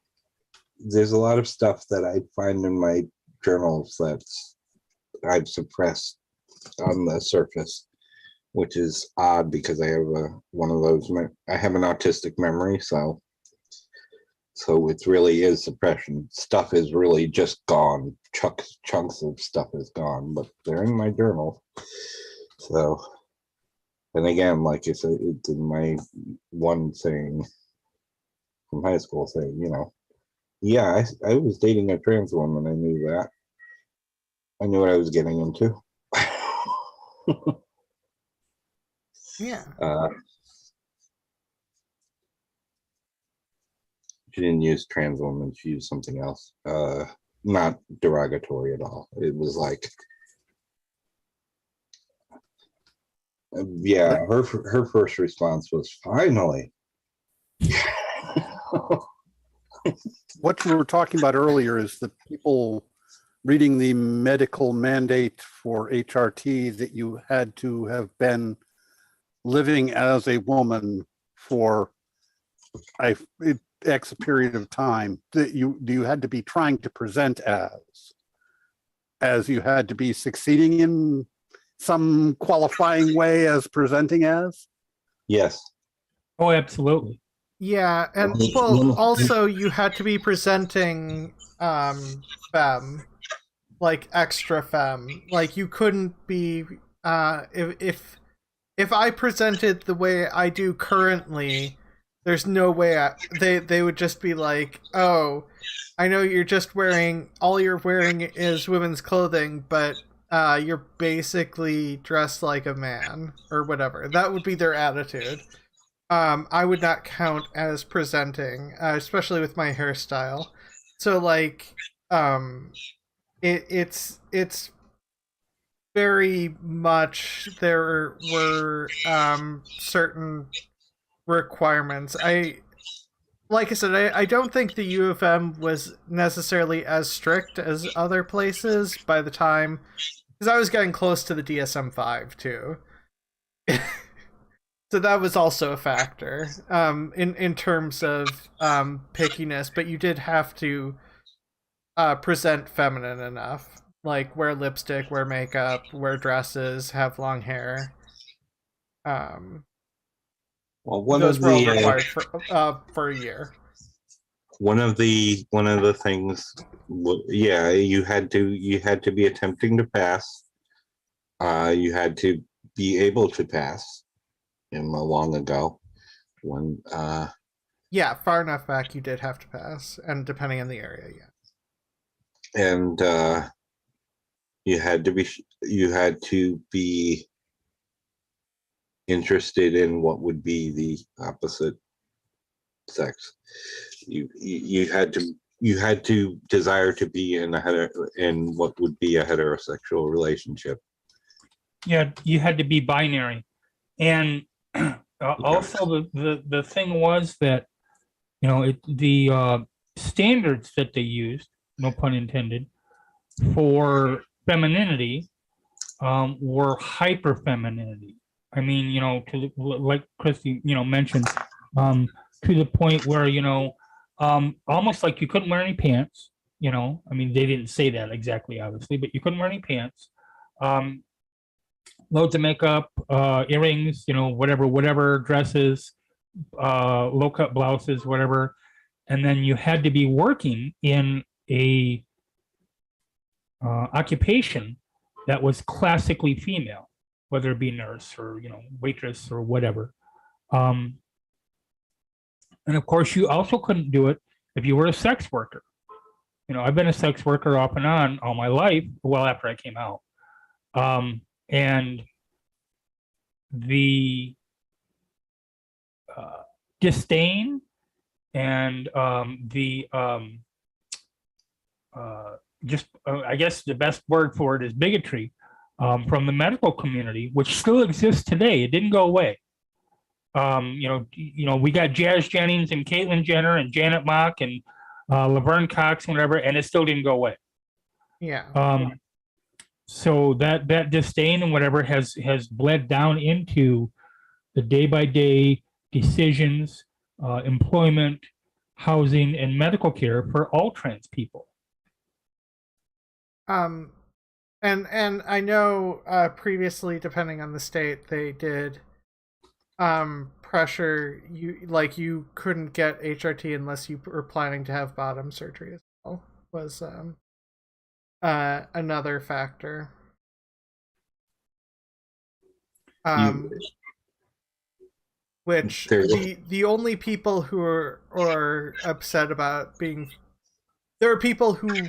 There's a lot of stuff that I find in my journals that I've suppressed on the surface, which is odd because I have one of those. I have an autistic memory, so it really is suppression. Stuff is really just gone. Chunks of stuff is gone, but they're in my journal. So, and again, like I said, it's in my one thing from high school saying, yeah, I was dating a trans woman. I knew that. I knew what I was getting into. Yeah. She didn't use trans woman. She used something else. Not derogatory at all. It was like, yeah, her first response was finally. What you were talking about earlier is the people reading the medical mandate for HRT that you had to have been living as a woman for X period of time that you had to be trying to present as you had to be succeeding in some qualifying way as presenting as? Yes. Oh, absolutely. Yeah, and well, also you had to be presenting femme, like extra femme. Like you couldn't be if I presented the way I do currently, there's no way they would just be like, "Oh, I know you're just all you're wearing is women's clothing, but you're basically dressed like a man or whatever." That would be their attitude. I would not count as presenting, especially with my hairstyle. So like, it's very much there were certain requirements. like I said, I don't think the U of M was necessarily as strict as other places by the time, because I was getting close to the DSM-5 too. So that was also a factor in terms of pickiness, but you did have to present feminine enough, like wear lipstick, wear makeup, wear dresses, have long hair. Well, Those were all required for a year. one of the things, yeah, you had to be attempting to pass. You had to be able to pass. Long ago, when yeah, far enough back you did have to pass, and depending on the area, yeah. And you had to be interested in what would be the opposite sex. You had to desire to be in what would be a heterosexual relationship. Yeah, you had to be binary, and also the thing was that, you know, the standards that they used, no pun intended, for femininity were hyper femininity. I mean, you know, like Christy, you know, mentioned, to the point where, you know, almost like you couldn't wear any pants. You know, I mean, they didn't say that exactly, obviously, but you couldn't wear any pants. Loads of makeup, earrings, you know, whatever, dresses, low cut blouses, whatever. And then you had to be working in a occupation that was classically female, whether it be nurse or, you know, waitress or whatever. And of course, you also couldn't do it if you were a sex worker. You know, I've been a sex worker off and on all my life, well after I came out. And the disdain and I guess the best word for it is bigotry from the medical community, which still exists today. It didn't go away. You know, we got Jazz Jennings and Caitlyn Jenner and Janet Mock and Laverne Cox and whatever, and it still didn't go away. Yeah. So that disdain and whatever has bled down into the day-by-day decisions, employment, housing, and medical care for all trans people. And I know previously, depending on the state, they did pressure you, like you couldn't get HRT unless you were planning to have bottom surgery as well, was another factor. Which the only people who are upset about being, there are people who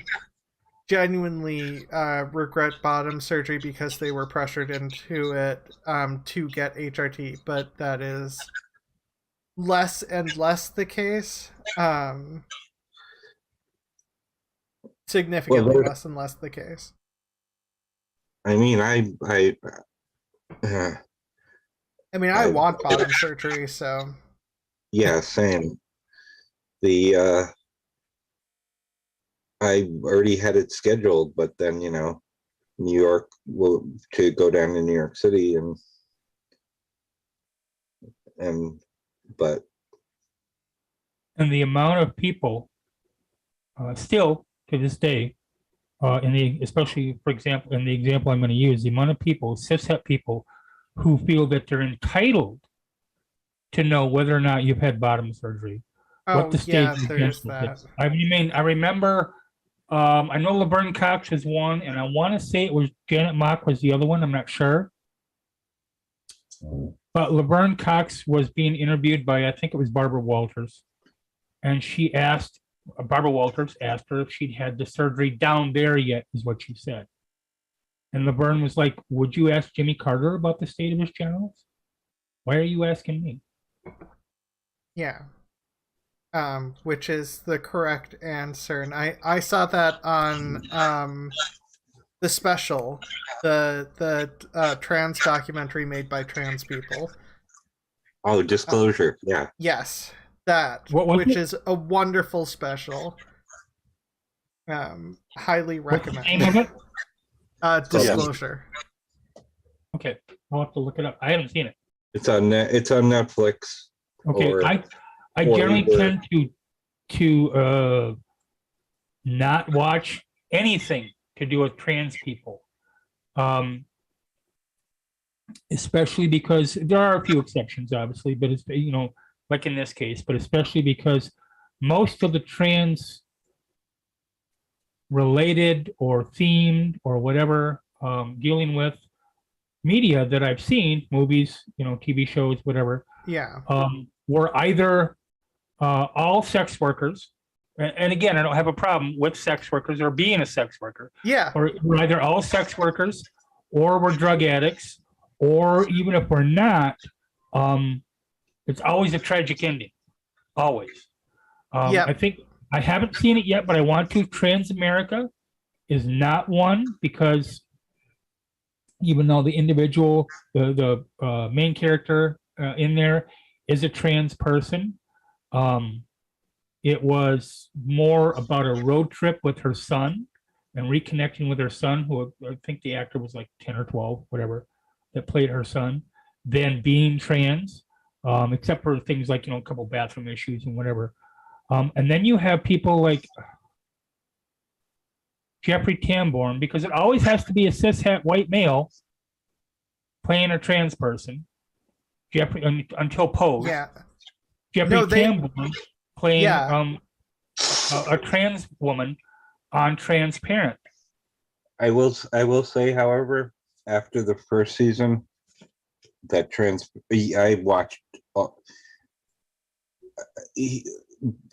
genuinely regret bottom surgery because they were pressured into it to get HRT, but that is less and less the case. Significantly less and less the case. I mean, I want bottom surgery, so yeah, same. I already had it scheduled, but then, you know, New York to go down to New York City and the amount of people still to this day, especially, for example, in the example I'm going to use, the amount of people, cishet people, who feel that they're entitled to know whether or not you've had bottom surgery. what the state is against that. I remember, I know Laverne Cox was one, and I want to say it was Janet Mock was the other one. I'm not sure. But Laverne Cox was being interviewed by, I think it was Barbara Walters. And Barbara Walters asked her if she'd had the surgery down there yet, is what she said. And Laverne was like, would you ask Jimmy Carter about the state of his genitals? Why are you asking me? Yeah. Which is the correct answer. And I saw that on the special, the trans documentary made by trans people. Oh, Disclosure. Yeah. Yes. that, What was which it? is a wonderful special. Highly What's the recommend. name of it? Disclosure. Okay, I'll have to look it up. I haven't seen it. It's on Netflix. Okay, Or- I or generally either- tend to not watch anything to do with trans people, especially because there are a few exceptions, obviously, but it's like in this case, but especially because most of the trans related or themed or whatever dealing with media that I've seen, movies, TV shows, whatever, Yeah. were either all sex workers, and again, I don't have a problem with sex workers or being a sex worker, Yeah. or we're either all sex workers or we're drug addicts, or even if we're not, it's always a tragic ending, always. Yeah. I think I haven't seen it yet, but I want to. Trans America is not one, because even though the individual, the main character in there is a trans person, it was more about a road trip with her son and reconnecting with her son, who I think the actor was like 10 or 12, whatever, that played her son, than being trans, except for things like, a couple bathroom issues and whatever. And then you have people like Jeffrey Tambor, because it always has to be a cishet white male playing a trans person. Jeffrey, until Pose. Yeah. Jeffrey Tambor playing Yeah. a trans woman on Transparent. I will say, however, after the first season, I watched.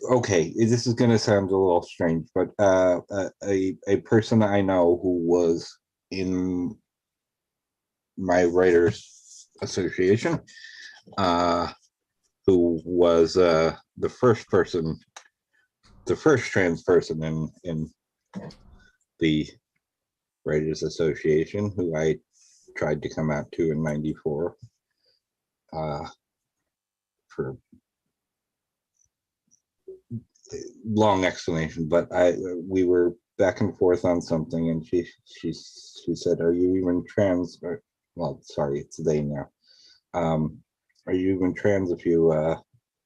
Okay, this is going to sound a little strange, but a person I know who was in my writers association, who was the first trans person in the writers association, who I tried to come out to in '94, for long explanation, but we were back and forth on something, and she said, "Are you even trans?" Well, sorry, it's they now. Are you even trans if you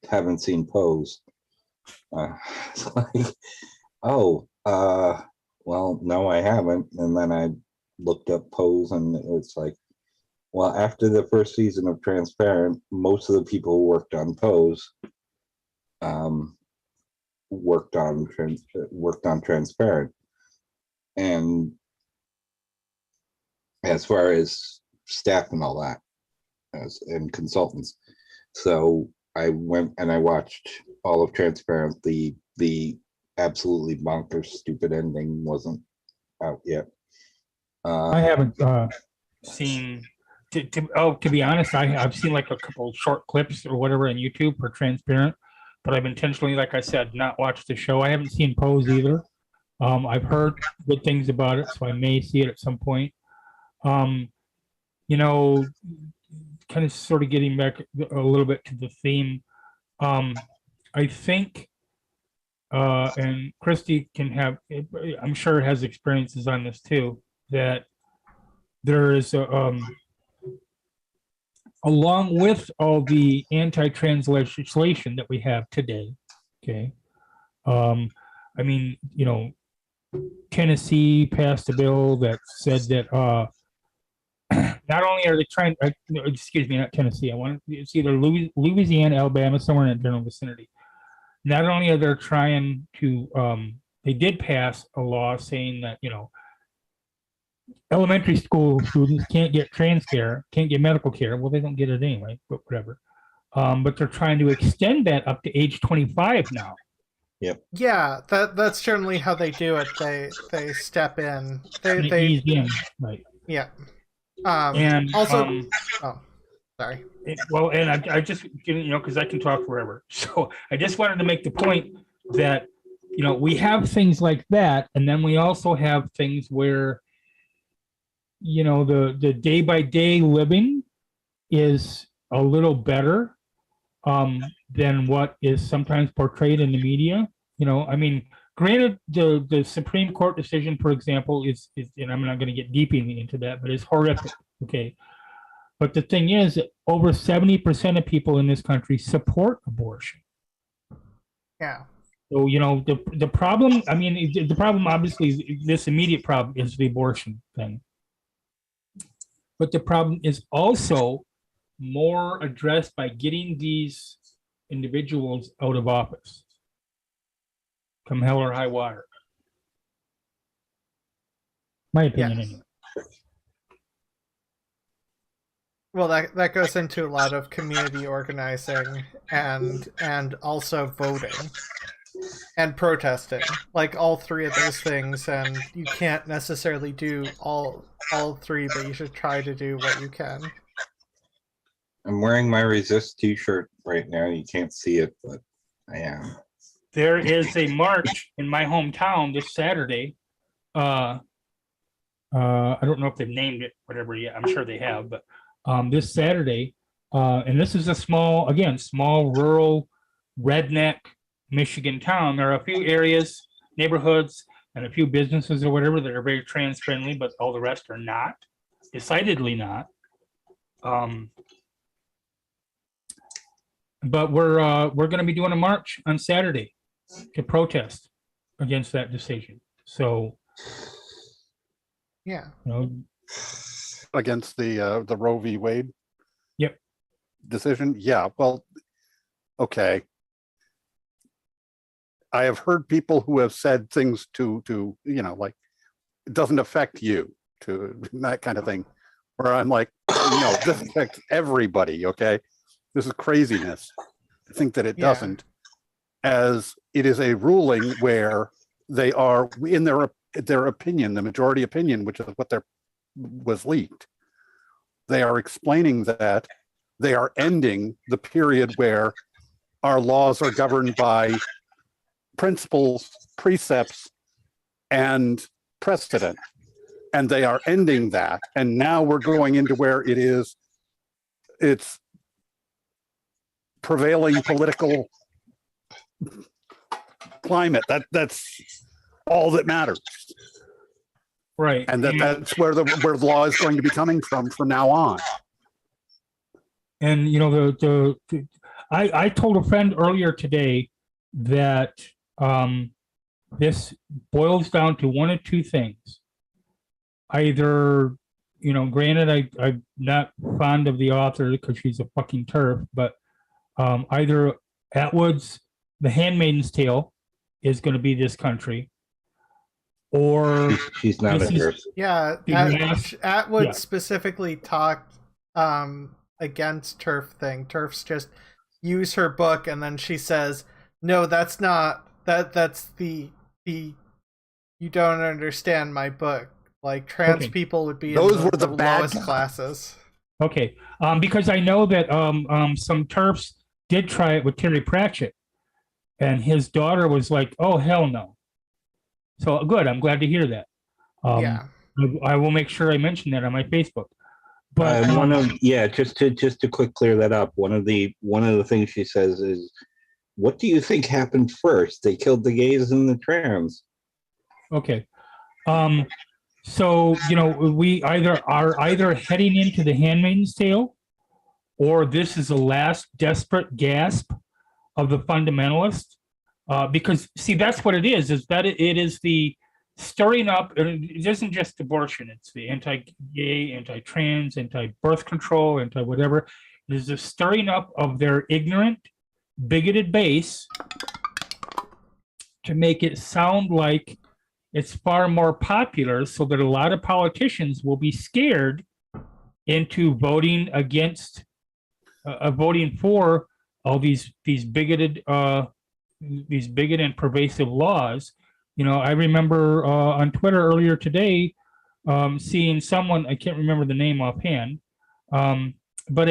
haven't seen Pose? It's like, oh, well, no, I haven't. And then I looked up Pose, and it's like, well, after the first season of Transparent, most of the people who worked on Pose worked on Transparent. And as far as staff and all that, and consultants, so I went and I watched all of Transparent. The absolutely bonkers stupid ending wasn't out yet. I haven't seen. To be honest, I've seen like a couple short clips or whatever on YouTube for Transparent, but I've intentionally, like I said, not watched the show. I haven't seen Pose either. I've heard good things about it, so I may see it at some point. Kind of sort of getting back a little bit to the theme. I think, and Christy can have, I'm sure has experiences on this too, that there is along with all the anti-trans legislation that we have today, okay? I mean, Tennessee passed a bill that said that not only are they trying, excuse me, not Tennessee, it's either Louisiana, Alabama, somewhere in the general vicinity. Not only are they trying to, they did pass a law saying that, elementary school students can't get trans care, can't get medical care. Well, they don't get it anyway, but whatever. But they're trying to extend that up to age 25 now. Yep. Yeah, that's generally how they do it. They step in. They ease in, right? Yeah. And also, oh, sorry. Well, and I just, because I can talk forever. So I just wanted to make the point that, we have things like that. And then we also have things where, the day by day living is a little better. than what is sometimes portrayed in the media. You know, I mean, granted, the Supreme Court decision, for example, is and I'm not going to get deep into that, but it's horrific. Okay. But the thing is, over 70% of people in this country support abortion. Yeah. So, you know, the problem, I mean, the problem obviously is this immediate problem is the abortion thing. But the problem is also more addressed by getting these individuals out of office, come hell or high water. My opinion, Yes. anyway. Well, that goes into a lot of community organizing and also voting and protesting, like all three of those things. And you can't necessarily do all three, but you should try to do what you can. I'm wearing my Resist t-shirt right now. You can't see it, but I am. There is a march in my hometown this Saturday. I don't know if they've named it, whatever yet. I'm sure they have, but this Saturday, and this is a small rural redneck Michigan town. There are a few areas, neighborhoods, and a few businesses or whatever that are very trans friendly, but all the rest are not, decidedly not. But we're going to be doing a march on Saturday to protest against that decision. So, Yeah. you know, Against the Roe v. Wade. Yep. Decision. Yeah. Well, okay. I have heard people who have said things to you know, like, it doesn't affect you, to that kind of thing, where I'm like, no, this affects everybody. Okay. This is craziness to think that it Yeah. doesn't, as it is a ruling where they are in their opinion, the majority opinion, which is what was leaked. They are explaining that they are ending the period where our laws are governed by principles, precepts, and precedent. And they are ending that. And now we're going into where it's prevailing political climate. That's all that matters. right. And that's where the law is going to be coming from now on. And you know, I told a friend earlier today that this boils down to one of two things. Either, you know, granted, I'm not fond of the author because she's a fucking turf, but either Atwood's The Handmaid's Tale is going to be this country, or She's not This a is- nurse. Yeah. Atwood specifically talked against TERF thing. TERFs just use her book, and then she says, "No, that's not that's the you don't understand my book. Like trans Okay. people would be Those in were the bad lowest guys. classes." okay, because I know that some TERFs did try it with Terry Pratchett, and his daughter was like, "Oh hell no." So good. I'm glad to hear that. Yeah. I will make sure I mention that on my Facebook. But Just to quick clear that up. One of the things she says is, "What do you think happened first? They killed the gays and the trans." okay. So, you know, we are heading into The Handmaid's Tale, or this is the last desperate gasp of the fundamentalists. Because see, that's what it is that it is the stirring up. It isn't just abortion. It's the anti-gay, anti-trans, anti-birth control, anti-whatever. It is the stirring up of their ignorant, bigoted base to make it sound like it's far more popular, so that a lot of politicians will be scared into voting against, voting for all these bigoted and pervasive laws. You know, I remember on Twitter earlier today seeing someone, I can't remember the name offhand, but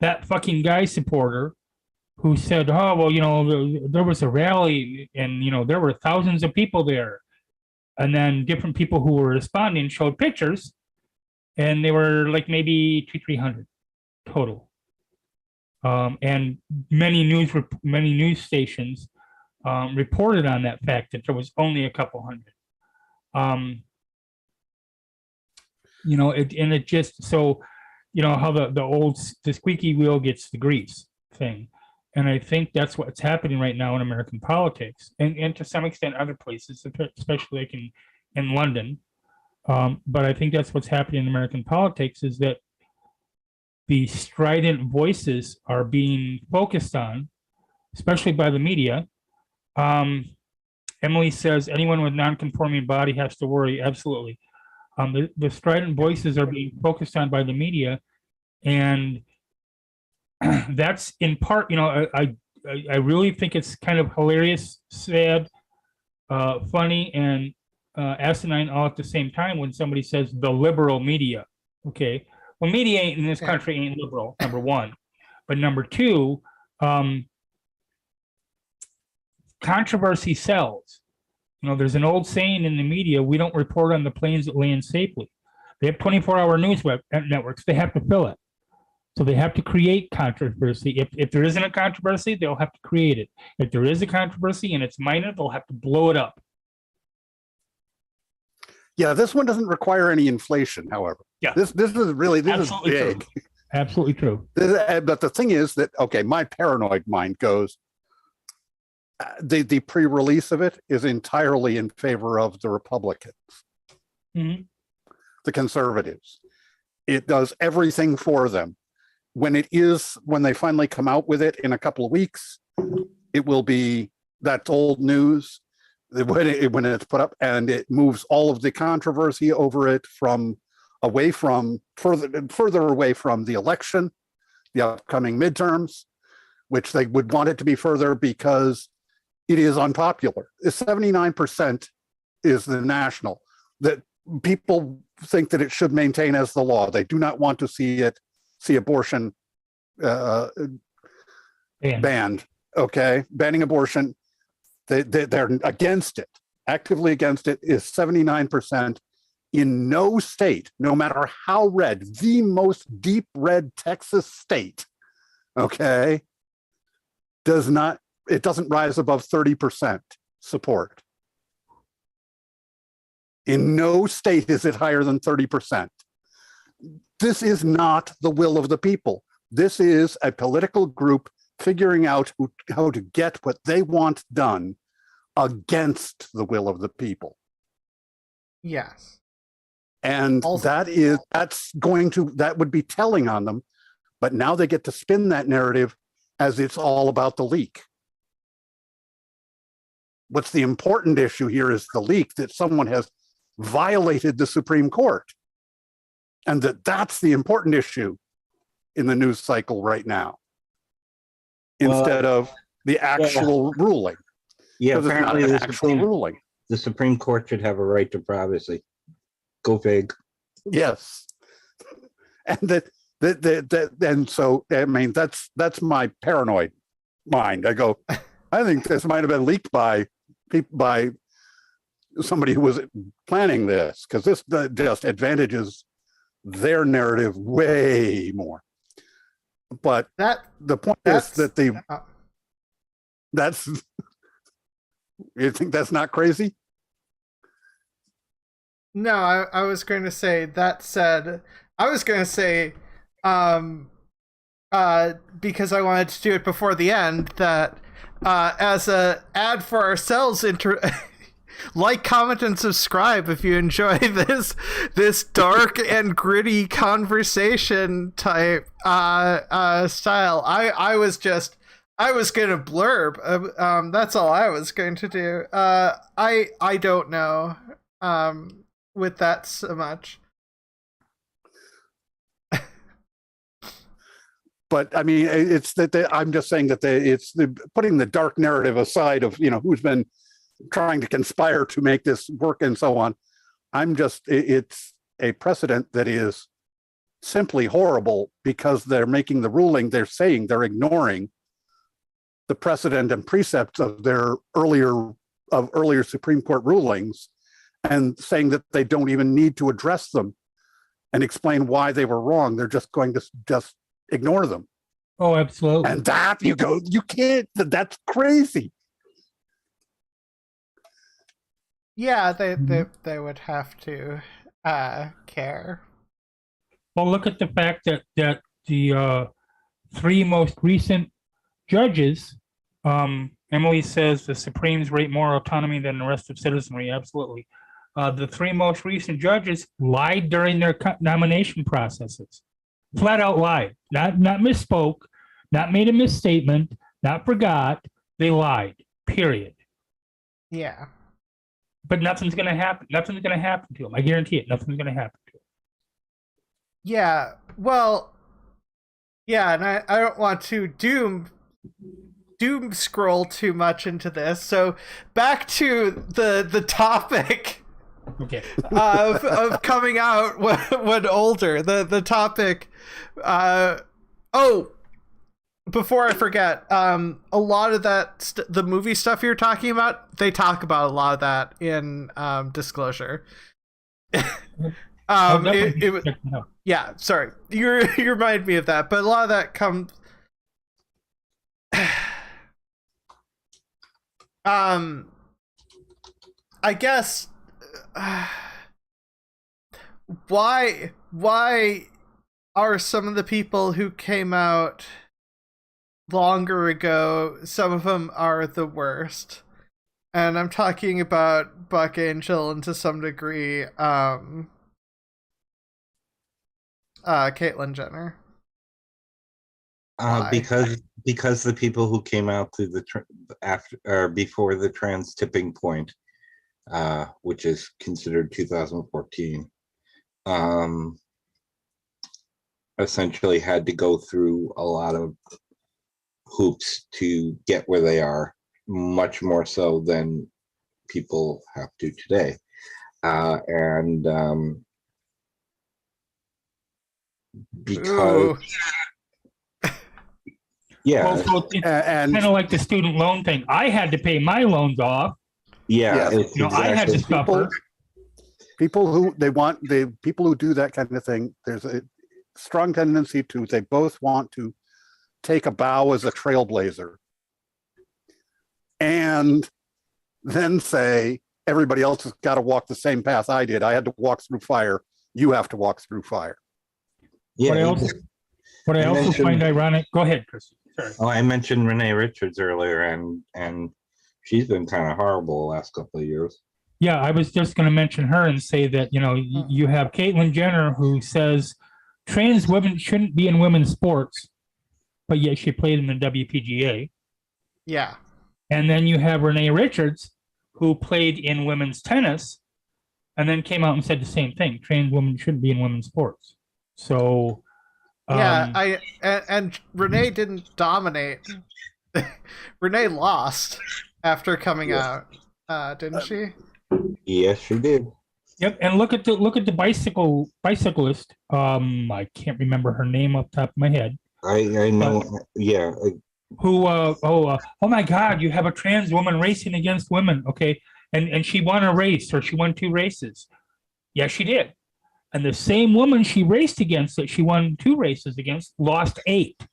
that fucking guy supporter who said, "Oh well, you know, there was a rally and you know there were thousands of people there," and then different people who were responding showed pictures, and they were like maybe 200-300 total. And many news stations reported on that fact that there was only a couple hundred. It just so how the squeaky wheel gets the grease thing. And I think that's what's happening right now in American politics, and to some extent other places, especially like in London. But I think that's what's happening in American politics, is that the strident voices are being focused on, especially by the media. Emily says anyone with non-conforming body has to worry. Absolutely. The strident voices are being focused on by the media, and that's in part, I really think it's kind of hilarious, sad, funny, and asinine all at the same time when somebody says the liberal media. Okay, well, media in this country ain't liberal, number one, but number two, controversy sells. There's an old saying in the media: we don't report on the planes that land safely. They have 24-hour news networks. They have to fill it. So they have to create controversy. If there isn't a controversy, they'll have to create it. If there is a controversy and it's minor, they'll have to blow it up. Yeah, this one doesn't require any inflation, however. Yeah. This is Absolutely big. true. Absolutely true. But the thing is that, okay, my paranoid mind goes, the pre-release of it is entirely in favor of the Republicans, Mhm. the conservatives. It does everything for them. When they finally come out with it in a couple of weeks, it will be, that's old news when it's put up, and it moves all of the controversy over it further away from the election, the upcoming midterms, which they would want it to be further because it is unpopular. 79% is the national, that people think that it should maintain as the law. They do not want to see abortion banned. Okay, banning abortion. They're against it, actively against it, is 79%. In no state, no matter how red, the most deep red Texas state, okay, it doesn't rise above 30% support. In no state is it higher than 30%. This is not the will of the people. This is a political group figuring out how to get what they want done against the will of the people. Yes. And Also, that would be telling on them. But now they get to spin that narrative as it's all about the leak. What's the important issue here is the leak, that someone has violated the Supreme Court. And that's the important issue in the news cycle right now, instead of the actual ruling. Yeah, Because it's not apparently an actual ruling. the Supreme Court should have a right to privacy. Go big. Yes. And and so, I mean, that's my paranoid mind. I go, I think this might have been leaked by somebody who was planning this, because this just advantages their narrative way more. But the point is that you think that's not crazy? No, I was going to say, that said, I was going to say, because I wanted to do it before the end, that as a ad for ourselves, like, comment, and subscribe if you enjoy this dark and gritty conversation type style. I was gonna blurb. That's all I was going to do. I don't know with that so much. But I mean, it's that I'm just saying that it's putting the dark narrative aside of who's been trying to conspire to make this work and so on. It's a precedent that is simply horrible, because they're making the ruling. They're saying they're ignoring the precedent and precepts of their earlier Supreme Court rulings, and saying that they don't even need to address them and explain why they were wrong. They're just going to just ignore them. Oh, absolutely. And that you go, you can't, that's crazy. Yeah, they would have to care. Well, look at the fact that the three most recent judges, Emily says the Supremes rate more autonomy than the rest of citizenry. Absolutely. The three most recent judges lied during their nomination processes. Flat out lied. Not misspoke, not made a misstatement, not forgot. They lied. Period. Yeah. But nothing's going to happen. Nothing's going to happen to them. I guarantee it. Nothing's going to happen to them. Yeah. Well, yeah, and I don't want to doom scroll too much into this. So back to the topic Okay. of coming out when older. The topic. Before I forget, a lot of that the movie stuff you're talking about, they talk about a lot of that in Disclosure. Yeah, sorry, you remind me of that, but a lot of that comes. I guess. Why are some of the people who came out longer ago, some of them are the worst? And I'm talking about Buck Angel and to some degree Caitlyn Jenner. Because the people who came out through the after or before the trans tipping point, which is considered 2014, essentially had to go through a lot of hoops to get where they are, much more so than people have to today. Because yeah, well, so it's and kind of like the student loan thing. I had to pay my loans off. yeah, Yes. it's You know, I had to suffer. people who people who do that kind of thing, there's a strong tendency to, they both want to take a bow as a trailblazer and then say everybody else has got to walk the same path I did. I had to walk through fire. You have to walk through fire. yeah. What I also find ironic. Go ahead, Chris. Sorry. Oh, I mentioned Renee Richards earlier, and she's been kind of horrible the last couple of years. Yeah, I was just going to mention her and say that, you know, you have Caitlyn Jenner who says trans women shouldn't be in women's sports, but yet she played in the WPGA. Yeah. And then you have Renee Richards who played in women's tennis and then came out and said the same thing. Trans women shouldn't be in women's sports. So yeah, and Renee didn't dominate. Renee lost after coming out, didn't she? Yes, she did. Yep, and look at the bicyclist. I can't remember her name off the top of my head. I know. Yeah. Who? Oh my God! You have a trans woman racing against women. Okay, and she won a race, or she won 2 races. Yeah, she did. And the same woman she raced against, that she won 2 races against, lost 8.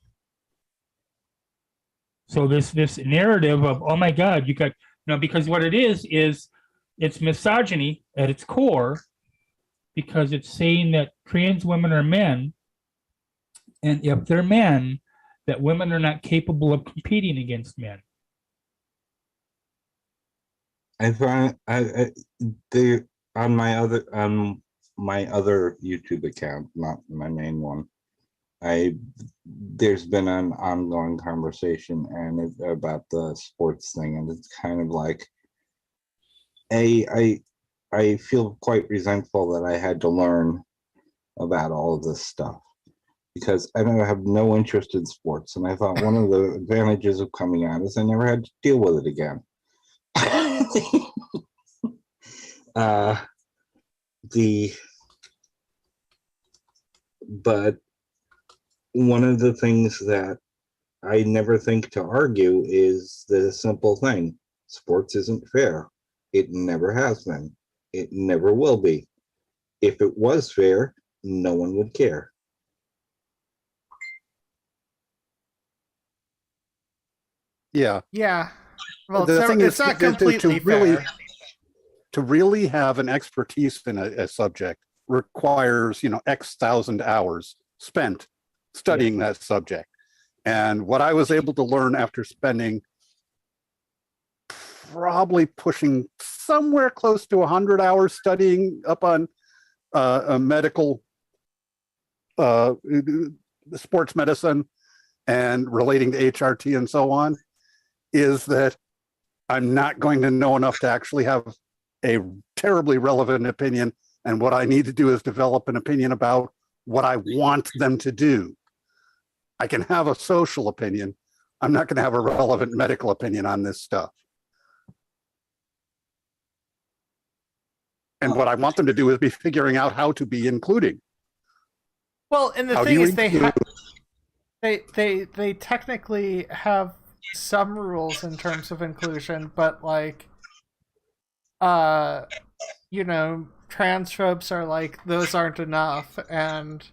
So this narrative of, oh my God, you got, you know, because what it is it's misogyny at its core, because it's saying that trans women are men, and if they're men, that women are not capable of competing against men. I find they on my other YouTube account, not my main one, there's been an ongoing conversation about the sports thing, and it's kind of like I feel quite resentful that I had to learn about all of this stuff, because I don't have no interest in sports, and I thought one of the advantages of coming out is I never had to deal with it again. But one of the things that I never think to argue is the simple thing: sports isn't fair. It never has been. It never will be. If it was fair, no one would care. Yeah. Yeah. Well, The thing it's is, not to completely fair. to really have an expertise in a subject requires, X thousand hours spent studying that subject. And what I was able to learn after spending probably pushing somewhere close to 100 hours studying up on a medical sports medicine and relating to HRT and so on, is that I'm not going to know enough to actually have a terribly relevant opinion. And what I need to do is develop an opinion about what I want them to do. I can have a social opinion. I'm not going to have a relevant medical opinion on this stuff. And what I want them to do is be figuring out how to be including. Well, and the How do thing you is, include- they technically have some rules in terms of inclusion, but like, transphobes are like, those aren't enough, and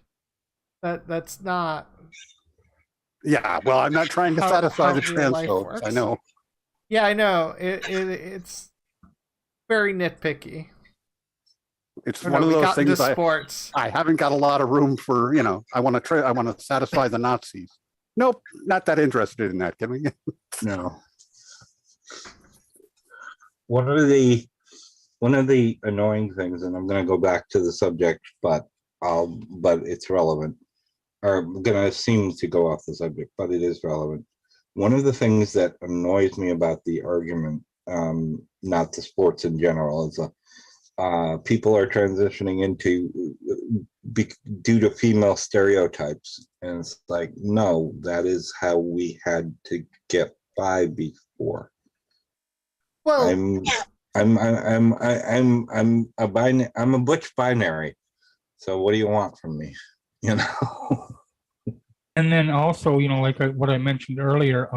that's not. Yeah, well, I'm not trying to satisfy the how real trans life folks. works. I know. Yeah, I know. It's very nitpicky. It's I one know, of we those got into things sports. I haven't got a lot of room for, I want to satisfy the Nazis. Nope, not that interested in that, can we? No. One of the annoying things, and I'm going to go back to the subject, but it's relevant. Or I'm going to seem to go off the subject, but it is relevant. One of the things that annoys me about the argument, not the sports in general, is people are transitioning into due to female stereotypes, and it's like, no, that is how we had to get by before. Well, I'm a butch binary, so what do you want from me? And then also, like what I mentioned earlier,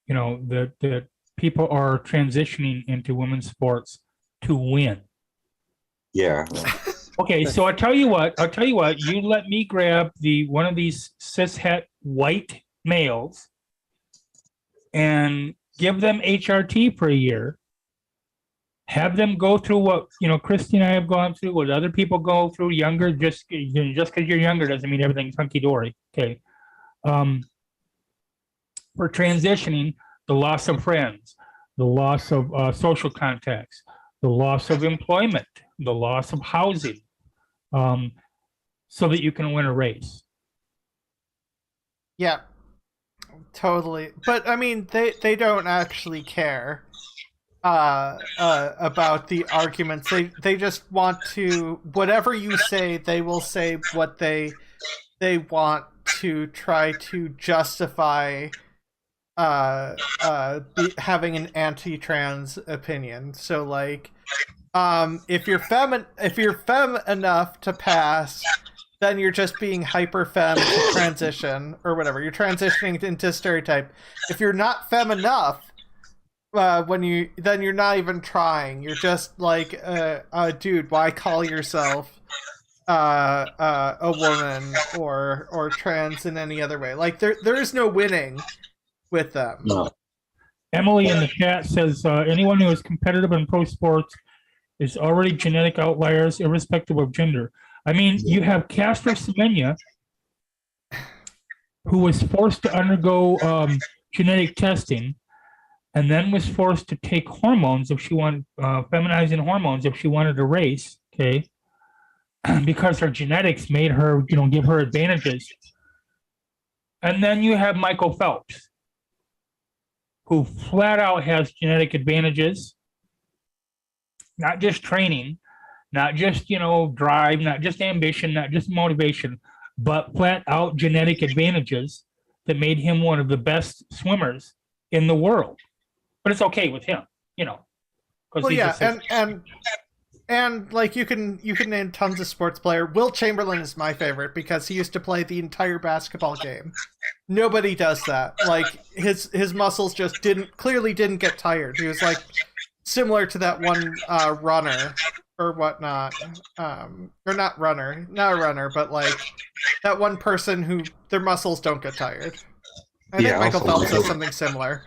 that people are transitioning into women's sports to win. Yeah. Okay, so I'll tell you what, you let me grab one of these cishet white males and give them HRT for a year, have them go through what, Christy and I have gone through, what other people go through, younger, just because you're younger doesn't mean everything's hunky-dory, okay? For transitioning, the loss of friends, the loss of social contacts, the loss of employment, the loss of housing, so that you can win a race. yeah, totally. But I mean, they don't actually care about the arguments. They just want to, whatever you say, they will say what they want to try to justify having an anti-trans opinion. So like, if you're femme enough to pass, then you're just being hyper femme to transition or whatever. You're transitioning into stereotype. If you're not femme enough, then you're not even trying. You're just like, dude, why call yourself a woman or trans in any other way? Like there is no winning with them. No. Emily in the chat says anyone who is competitive in pro sports is already genetic outliers, irrespective of gender. I mean, you have Castro Semenya, who was forced to undergo genetic testing, and then was forced to take hormones if she wanted, feminizing hormones if she wanted to race, okay? Because her genetics made her, give her advantages. And then you have Michael Phelps, who flat out has genetic advantages, not just training, not just, drive, not just ambition, not just motivation, but flat out genetic advantages that made him one of the best swimmers in the world. But it's okay with him, Well, yeah, and like you can name tons of sports player. Will Chamberlain is my favorite because he used to play the entire basketball game. Nobody does that. Like his muscles just clearly didn't get tired. He was like similar to that one runner or whatnot, or not a runner, but like that one person who their muscles don't get tired. I think Michael Phelps does something similar.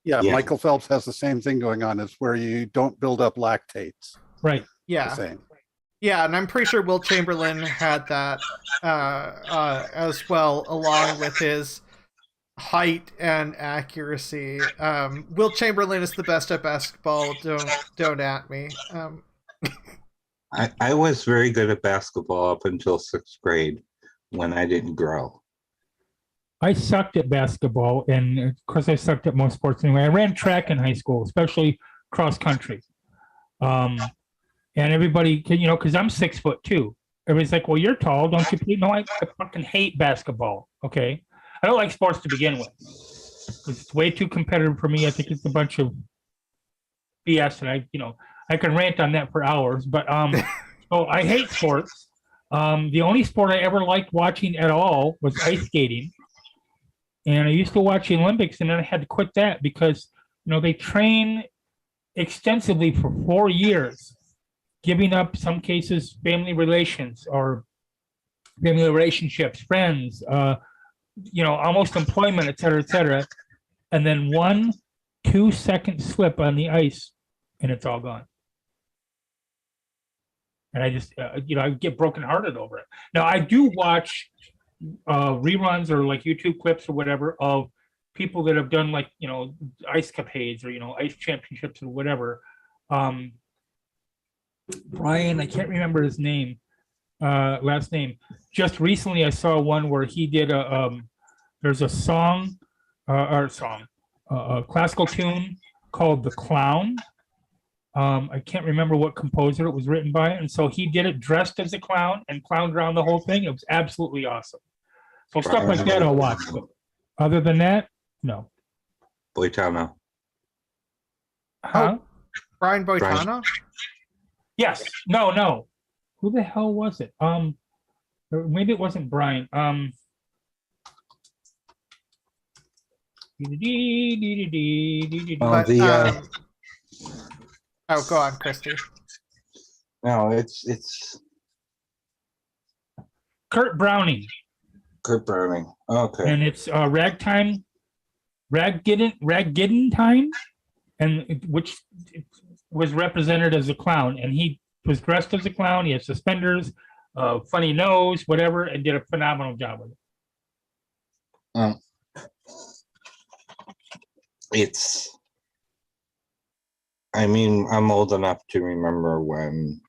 Yeah, Yeah. Michael Phelps has the same thing going on, is where you don't build up lactates. Right. The Yeah. same. Yeah, and I'm pretty sure Will Chamberlain had that as well, along with his height and accuracy. Will Chamberlain is the best at basketball. Don't at me. I was very good at basketball up until 6th grade when I didn't grow. I sucked at basketball, and of course, I sucked at most sports anyway. I ran track in high school, especially cross country. And everybody, because I'm 6'2". Everybody's like, "Well, you're tall, don't you?" No, I fucking hate basketball. Okay, I don't like sports to begin with. It's way too competitive for me. I think it's a bunch of BS, and I can rant on that for hours. But so I hate sports. The only sport I ever liked watching at all was ice skating. And I used to watch the Olympics, and then I had to quit that because, they train extensively for 4 years, giving up, some cases, family relations or family relationships, friends, almost employment, et cetera, and then 1-2 second slip on the ice, and it's all gone. And I just, I get brokenhearted over it. Now, I do watch reruns or like YouTube clips or whatever of people that have done like, ice capades or, ice championships or whatever. Brian, I can't remember his name, last name. Just recently I saw one where he did there's a a classical tune called The Clown. I can't remember what composer it was written by. And so he did it dressed as a clown and clowned around the whole thing. It was absolutely awesome. So stuff like that I'll watch. But other than that, no. Boitano. Huh? Brian Boitano? Yes. No. Who the hell was it? Or maybe it wasn't Brian. Oh, go on, Christy. No, it's Kurt Browning. Kurt Browning. Okay. And it's Ragtime Time, and which was represented as a clown, and he was dressed as a clown. He had suspenders, funny nose, whatever, and did a phenomenal job with it. I'm old enough to remember when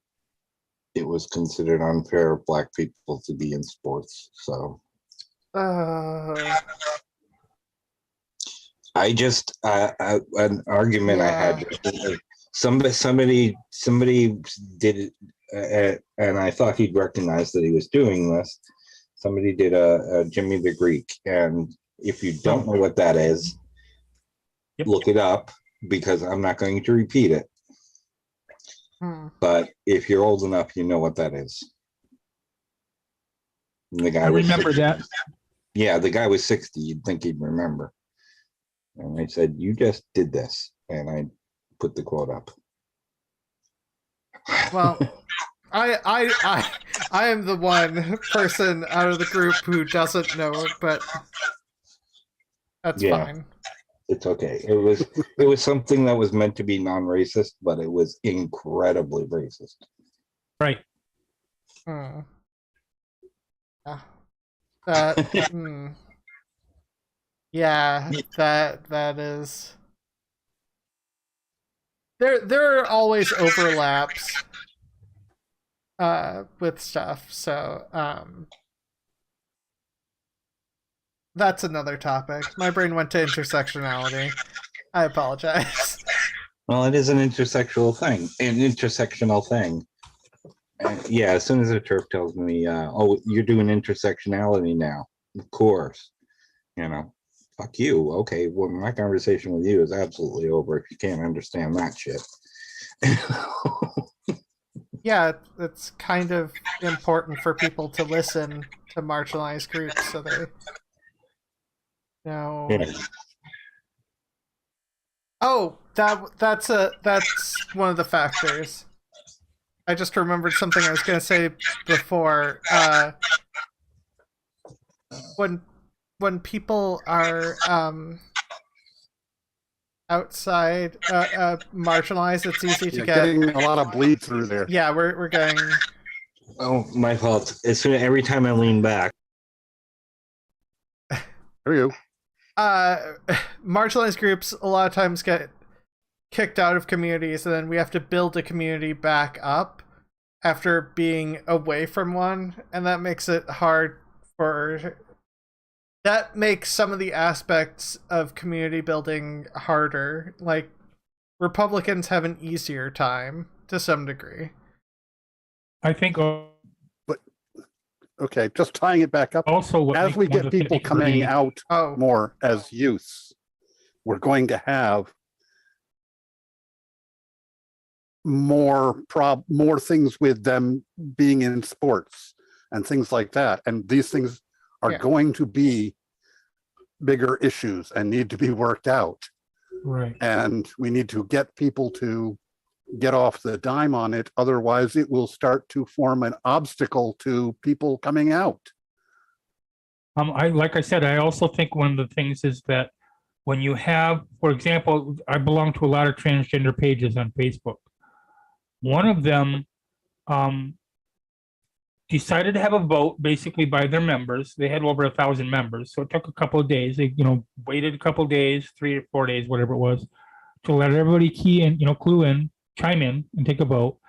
it was considered unfair of Black people to be in sports. So I just an argument I had. Somebody did it, and I thought he'd recognize that he was doing this. Somebody did a Jimmy the Greek, and if you don't know what that is, look it up, because I'm not going to repeat it. But if you're old enough, you know what that is. And the guy I remember that. Yeah, the guy was 60. You'd think he'd remember. And I said, "You just did this," and I put the quote up. Well, I am the one person out of the group who doesn't know it, but that's fine. It's okay. It was something that was meant to be non-racist, but it was incredibly racist. Right. Yeah, that is. There are always overlaps with stuff, so that's another topic. My brain went to intersectionality. I apologize. Well, it is an intersectional thing. And yeah, as soon as the turf tells me, "Oh, you're doing intersectionality now," of course, fuck you. Okay, well, my conversation with you is absolutely over if you can't understand that shit. Yeah, it's kind of important for people to listen to marginalized groups so they know. Yeah. Oh, that's one of the factors. I just remembered something I was going to say before. When people are outside marginalized. It's easy to You're get. getting a lot of bleed through there. Yeah, we're getting. Oh, my fault. Every time I lean back. There you Marginalized groups a lot of times get kicked out of communities, and then we have to build a community back up after being away from one, and that makes it hard for. That makes some of the aspects of community building harder. Like, Republicans have an easier time to some degree. I think okay. Just tying it back up. also what As makes we one get of the people things coming really- out Oh, more as youths, we're going to have more things with them being in sports and things like that. And these things are Yeah. going to be bigger issues and need to be worked out. Right. And we need to get people to get off the dime on it. Otherwise, it will start to form an obstacle to people coming out. Like I said, I also think one of the things is that when you have, for example, I belong to a lot of transgender pages on Facebook. One of them decided to have a vote basically by their members. They had over 1,000 members, so it took a couple of days. They, waited a couple of days, 3 or 4 days, whatever it was, to let everybody key in, clue in, chime in, and take a vote.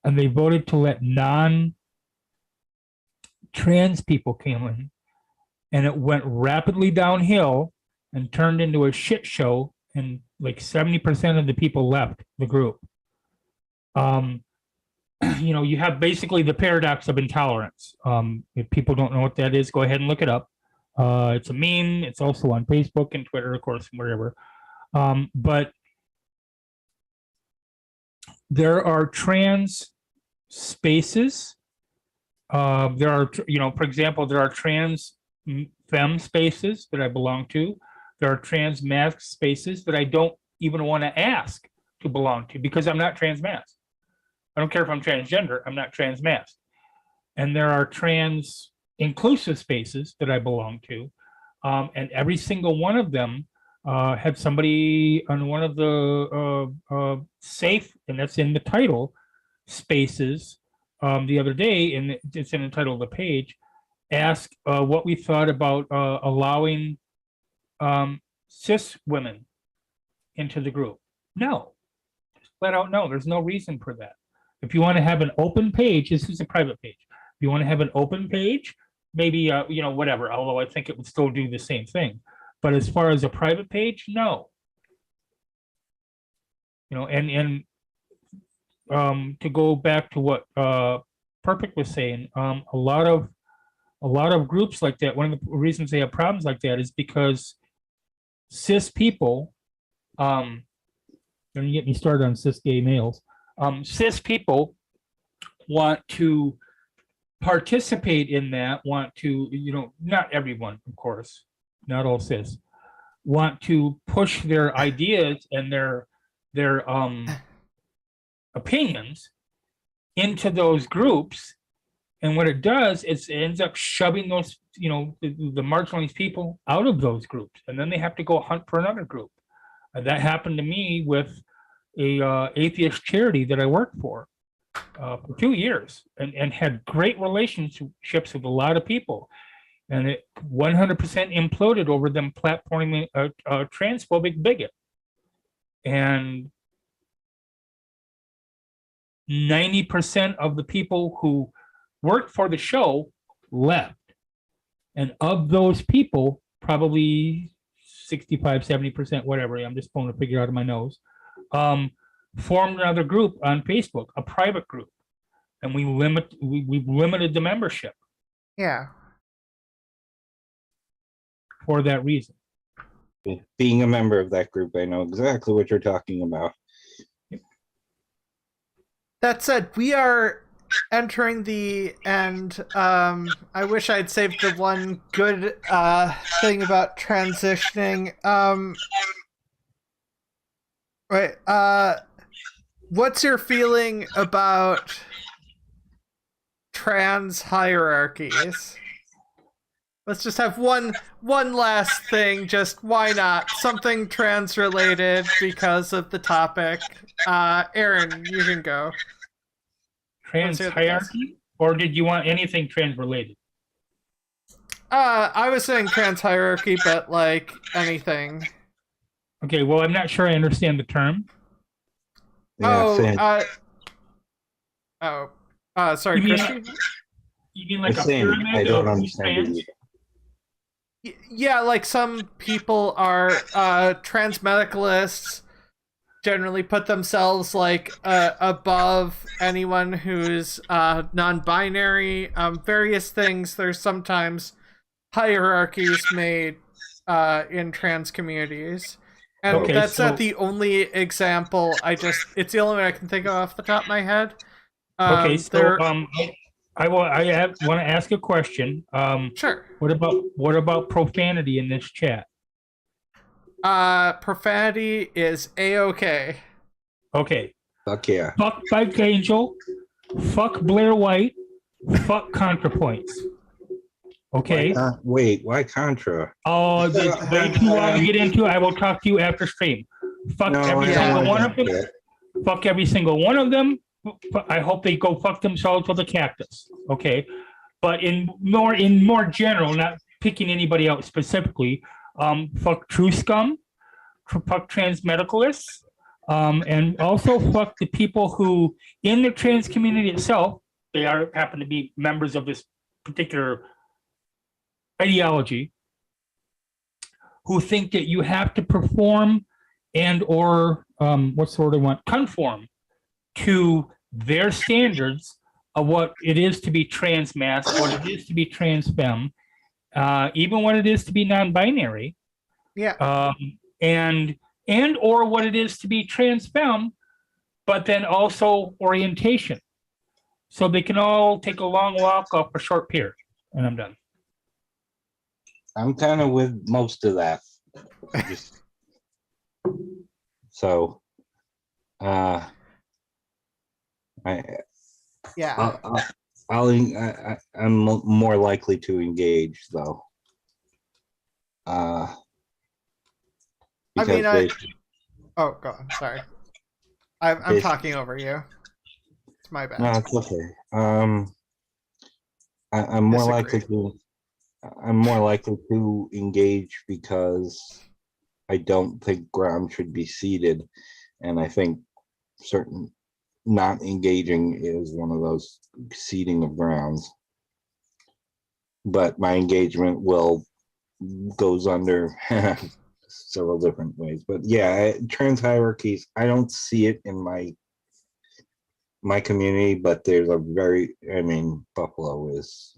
And they voted to let non-trans people come in, and it went rapidly downhill and turned into a shit show. And like 70% of the people left the group. You have basically the paradox of intolerance. If people don't know what that is, go ahead and look it up. It's a meme. It's also on Facebook and Twitter, of course, and wherever. But there are trans spaces. There are, for example, there are trans femme spaces that I belong to. There are trans masc spaces that I don't even want to ask to belong to because I'm not trans masc. I don't care if I'm transgender, I'm not trans masc. And there are trans inclusive spaces that I belong to. And every single one of them had somebody on one of the safe, and that's in the title, spaces the other day, and it's in the title of the page, ask what we thought about allowing cis women into the group. No, just flat out no, there's no reason for that. If you want to have an open page, this is a private page. If you want to have an open page, maybe, whatever, although I think it would still do the same thing. But as far as a private page, no. And to go back to what Perfict was saying, a lot of groups like that, one of the reasons they have problems like that is because cis people, don't get me started on cis gay males, cis people want to participate in that, want to, not everyone, of course, not all cis, want to push their ideas and their opinions into those groups. And what it does is it ends up shoving those, the marginalized people out of those groups. And then they have to go hunt for another group. That happened to me with a atheist charity that I worked for 2 years and had great relationships with a lot of people. And it 100% imploded over them platforming a transphobic bigot. And 90% of the people who worked for the show left. And of those people, probably 65, 70%, whatever, I'm just pulling a figure out of my nose, formed another group on Facebook, a private group. And we've limited the membership. Yeah. For that reason. Being a member of that group, I know exactly what you're talking about. That said, we are entering the end. I wish I'd saved the one good thing about transitioning. Right. What's your feeling about trans hierarchies? Let's just have one last thing. Just why not? Something trans related because of the topic. Erin, you can go. Trans hierarchy, or did you want anything trans related? I was saying trans hierarchy, but like anything. Okay, well, I'm not sure I understand the term. Sorry, You mean, Christy? You mean like a saying pyramid? I don't of understand trans? it either. Yeah, like some people are trans medicalists generally put themselves like above anyone who's non-binary. Various things. There's sometimes hierarchies made in trans communities. And Okay, that's so- not the only example. It's the only one I can think of off the top of my head. Okay, so I want to ask a question. Sure. What about profanity in this chat? Profanity is a-okay. Okay. Fuck yeah. Fuck Spike Angel. Fuck Blair White. Fuck ContraPoints. Okay. Wait, why Contra? Oh, it's way too long to get into. I will talk to you after stream. Fuck every single one of them. Fuck every single one of them. I hope they go fuck themselves with a cactus. Okay. But in more general, not picking anybody out specifically, fuck true scum, fuck trans medicalists, and also fuck the people who in the trans community itself, they happen to be members of this particular ideology, who think that you have to perform and or conform to their standards of what it is to be trans mass, what it is to be trans femme, even what it is to be non-binary, and or what it is to be trans femme, but then also orientation. So they can all take a long walk off a short pier, and I'm done. I'm kind of with most of that. So, I'm more likely to engage though. Oh, go on. Sorry. I'm talking over you. It's my bad. No, it's okay. I'm more likely to engage because I don't think ground should be ceded, and I think certain not engaging is one of those ceding of grounds. But my engagement goes under several different ways. But yeah, trans hierarchies, I don't see it in my community, but there's Buffalo is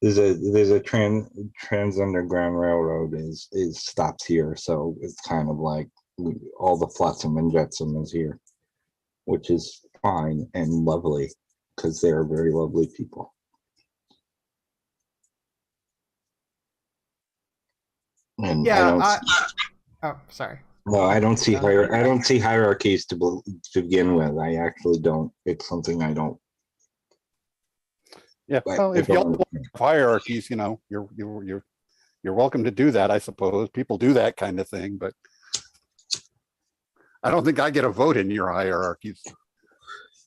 there's a trans underground railroad is stops here, so it's kind of like all the flotsam and jetsam is here, which is fine and lovely because they're very lovely people. And sorry. No, I don't see hierarchies to begin with. I actually don't. It's something I don't. Yeah, well, if y'all want hierarchies, you're welcome to do that, I suppose. People do that kind of thing, but I don't think I get a vote in your hierarchies.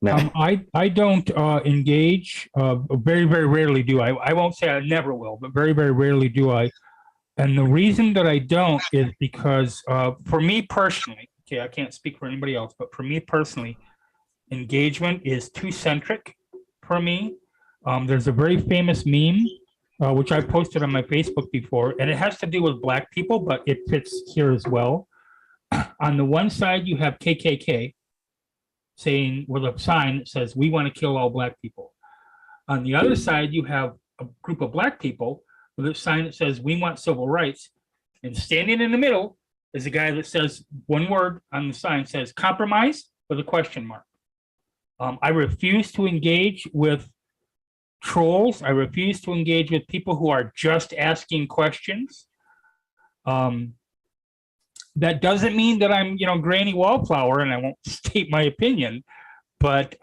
No. I don't engage. Very, very rarely do I. I won't say I never will, but very, very rarely do I. And the reason that I don't is because for me personally, okay, I can't speak for anybody else, but for me personally, engagement is too centric for me. There's a very famous meme, which I posted on my Facebook before, and it has to do with Black people, but it fits here as well. On the one side, you have KKK saying with a sign that says, "We want to kill all Black people." On the other side, you have a group of Black people with a sign that says, "We want civil rights." And standing in the middle is a guy that says one word on the sign, says "compromise" with a question mark. I refuse to engage with trolls. I refuse to engage with people who are just asking questions. That doesn't mean that I'm, Granny Wallflower and I won't state my opinion, but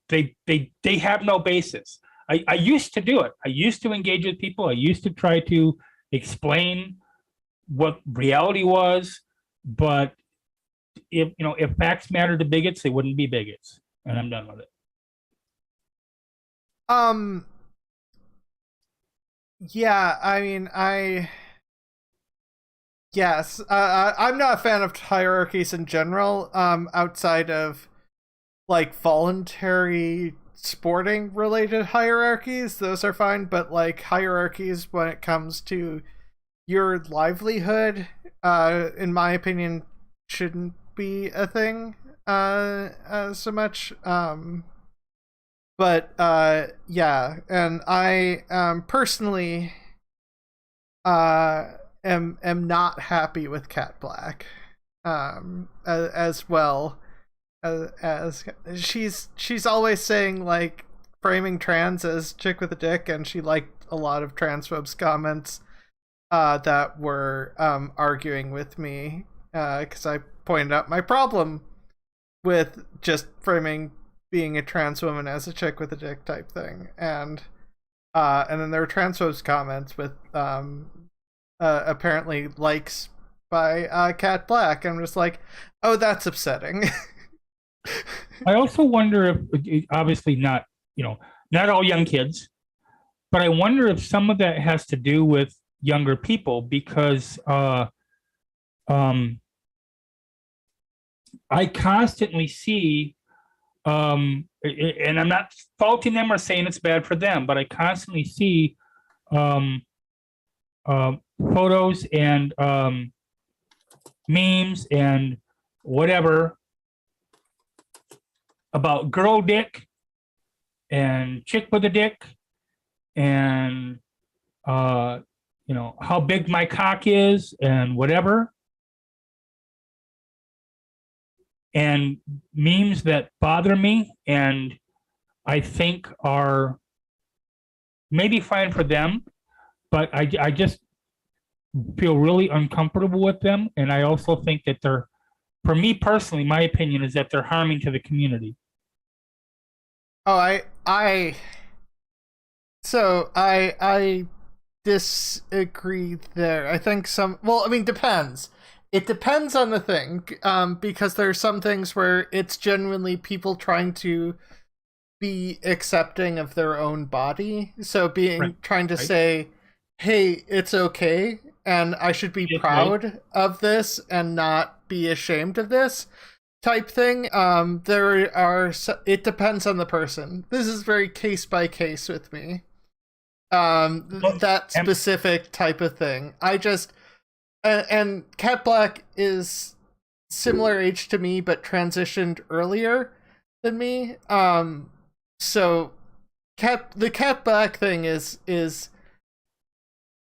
they have no basis. I used to do it. I used to engage with people. I used to try to explain what reality was, but if facts matter to bigots, they wouldn't be bigots. And I'm done with it. Yeah, I mean, yes, I'm not a fan of hierarchies in general, outside of like voluntary sporting related hierarchies. Those are fine, but like hierarchies when it comes to your livelihood, in my opinion, shouldn't be a thing so much. But yeah, and I personally am not happy with Cat Black, as well as she's always saying like framing trans as chick with a dick, and she liked a lot of transphobes comments that were arguing with me because I pointed out my problem with just framing being a trans woman as a chick with a dick type thing, and then there were transphobes comments with apparently likes by Cat Black. I'm just like, oh, that's upsetting. I also wonder if, obviously not all young kids, but I wonder if some of that has to do with younger people, because I constantly see, and I'm not faulting them or saying it's bad for them, but I constantly see photos and memes and whatever about girl dick and chick with a dick and how big my cock is and whatever, and memes that bother me and I think are maybe fine for them, but I just feel really uncomfortable with them, and I also think that they're, for me personally, my opinion is that they're harming to the community. Oh, I disagree there. I think depends. It depends on the thing, because there are some things where it's genuinely people trying to be accepting of their own body. So trying to say, hey, it's okay, and I should be proud of this and not be ashamed of this type thing. It depends on the person. This is very case by case with me. That specific type of thing. And Cat Black is similar age to me, but transitioned earlier than me. So the Cat Black thing is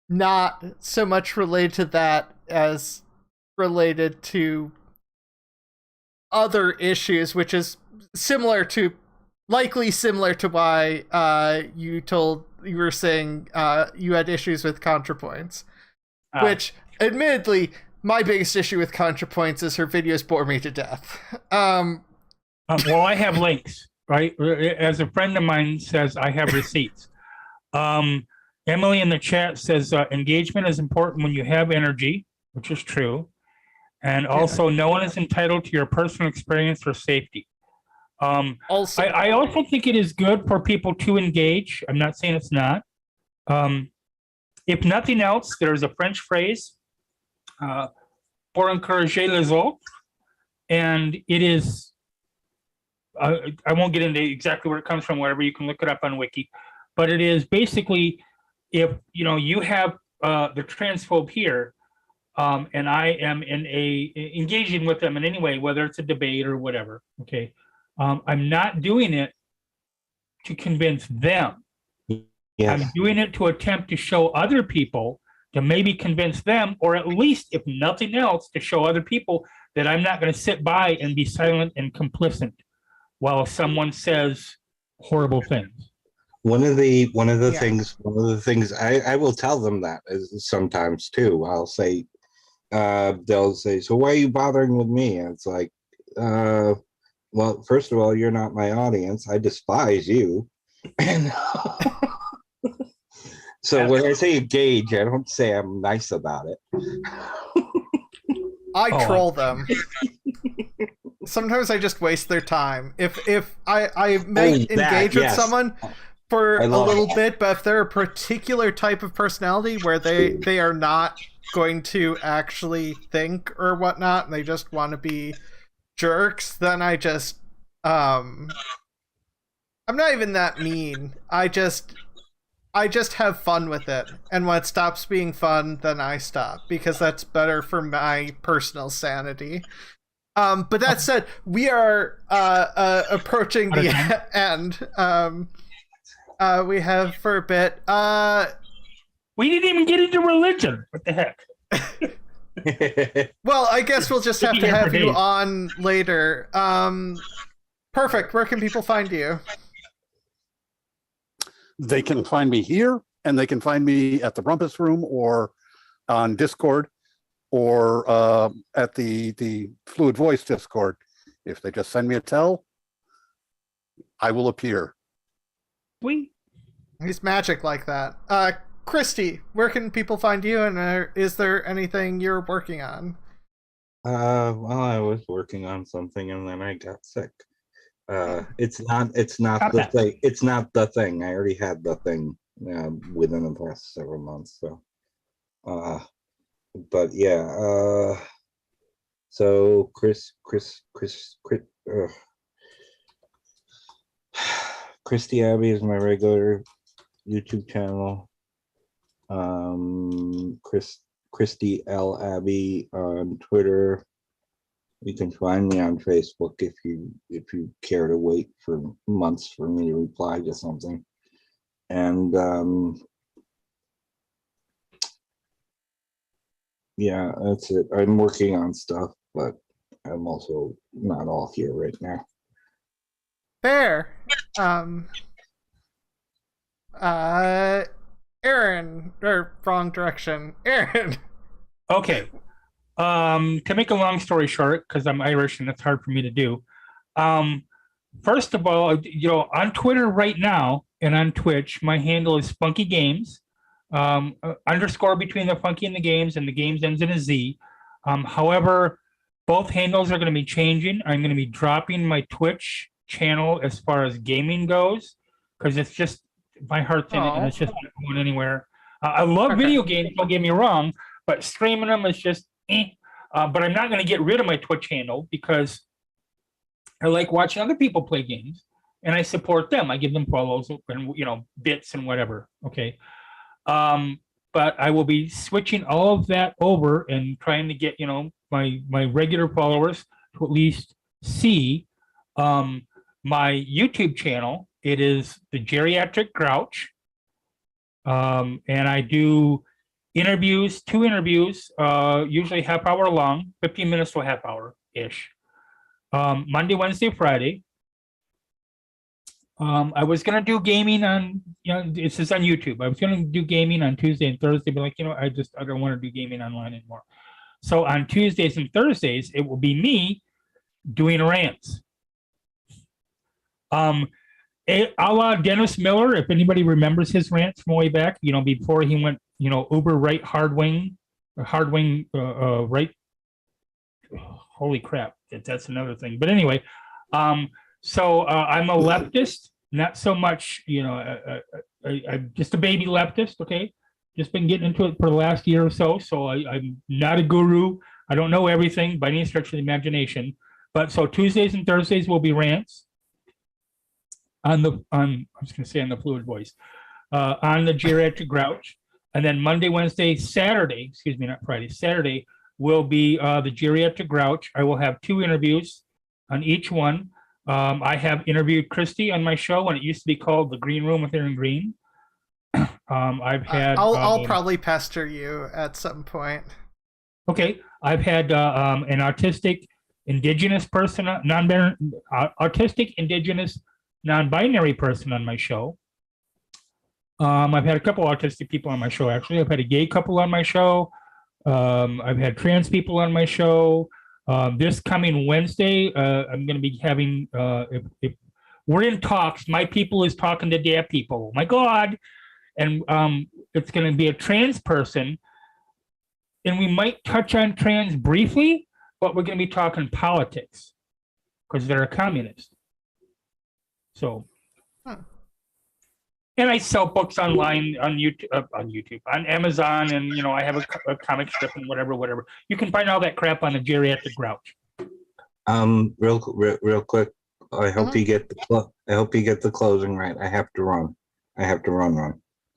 not so much related to that as related to other issues, which is likely similar to why you were saying you had issues with ContraPoints, which admittedly my biggest issue with ContraPoints is her videos bore me to death. Well, I have links, right? As a friend of mine says, I have receipts. Emily in the chat says engagement is important when you have energy, which is true. And also, no one is entitled to your personal experience or safety. I also think it is good for people to engage. I'm not saying it's not. If nothing else, there's a French phrase, pour encourager les autres. And it is, I won't get into exactly where it comes from, wherever you can look it up on Wiki. But it is basically, if you have the transphobe here, and I am engaging with them in any way, whether it's a debate or whatever. Okay, I'm not doing it to convince them. Yes. I'm doing it to attempt to show other people, to maybe convince them, or at least, if nothing else, to show other people that I'm not going to sit by and be silent and complicit while someone says horrible things. One of the things I will tell them that is sometimes too. I'll say, they'll say, so why are you bothering with me? And it's like, Well, first of all, you're not my audience. I despise you. And so when I say engage, I don't say I'm nice about it. I troll them. Sometimes I just waste their time. If I may engage with someone for a little bit, but if they're a particular type of personality where they are not going to actually think or whatnot, and they just want to be jerks, then I just I'm not even that mean. I just have fun with it, and when it stops being fun, then I stop, because that's better for my personal sanity. But that said, we are approaching the end. We have for a bit. We didn't even get into religion. What the heck? Well, I guess we'll just have to have you on later. Perfect. Where can people find you? They can find me here, and they can find me at the Rumpus Room or on Discord, or at the Fluid Voice Discord. If they just send me a tell, I will appear. He's magic like that. Christy, where can people find you, and is there anything you're working on? Well, I was working on something and then I got sick. It's not the thing. It's not the thing. I already had the thing within the past several months. So, but yeah. So Christy Abbey is my regular YouTube channel. Christy L. Abbey on Twitter. You can find me on Facebook if you care to wait for months for me to reply to something. And yeah, that's it. I'm working on stuff, but I'm also not all here right now. Fair. Erin, or wrong direction. Erin. Okay. To make a long story short, because I'm Irish and it's hard for me to do. First of all, on Twitter right now and on Twitch, my handle is Funky Games. Underscore between the Funky and the Games ends in a Z. However, both handles are going to be changing. I'm going to be dropping my Twitch channel as far as gaming goes, because it's just my heart's in it and it's just not going anywhere. I love video games, don't get me wrong, but streaming them is just but I'm not going to get rid of my Twitch handle, because I like watching other people play games and I support them. I give them follows and bits and whatever. Okay. But I will be switching all of that over and trying to get my regular followers to at least see my YouTube channel. It is the Geriatric Grouch, and I do two interviews, usually half hour long, 15 minutes to a half hour ish. Monday, Wednesday, Friday. I was gonna do gaming on, this is on YouTube. I was gonna do gaming on Tuesday and Thursday, but I don't want to do gaming online anymore. So on Tuesdays and Thursdays, it will be me doing rants. A la Dennis Miller, if anybody remembers his rants from way back, before he went, uber right hard wing right. Holy crap, that's another thing. But anyway, so I'm a leftist, not so much, I'm just a baby leftist. Okay, just been getting into it for the last year or so. So I'm not a guru. I don't know everything by any stretch of the imagination. But so Tuesdays and Thursdays will be rants. I was going to say on the Fluid Voice, on the Geriatric Grouch, and then Monday, Wednesday, Saturday, excuse me, not Friday, Saturday will be the Geriatric Grouch. I will have 2 interviews on each one. I have interviewed Christy on my show when it used to be called The Green Room with Erin Greene. I've had. I'll probably pester you at some point. Okay, I've had an autistic, indigenous person, autistic, indigenous, non-binary person on my show. I've had a couple autistic people on my show, actually. I've had a gay couple on my show. I've had trans people on my show. This coming Wednesday, I'm going to be having, if we're in talks, My People is talking to their people. Oh my God. And it's going to be a trans person. And we might touch on trans briefly, but we're going to be talking politics because they're a communist. So, and I sell books online on YouTube, on Amazon, and I have a comic strip and whatever. You can find all that crap on the Geriatric Grouch. Real quick. I hope you get the closing right. I have to run.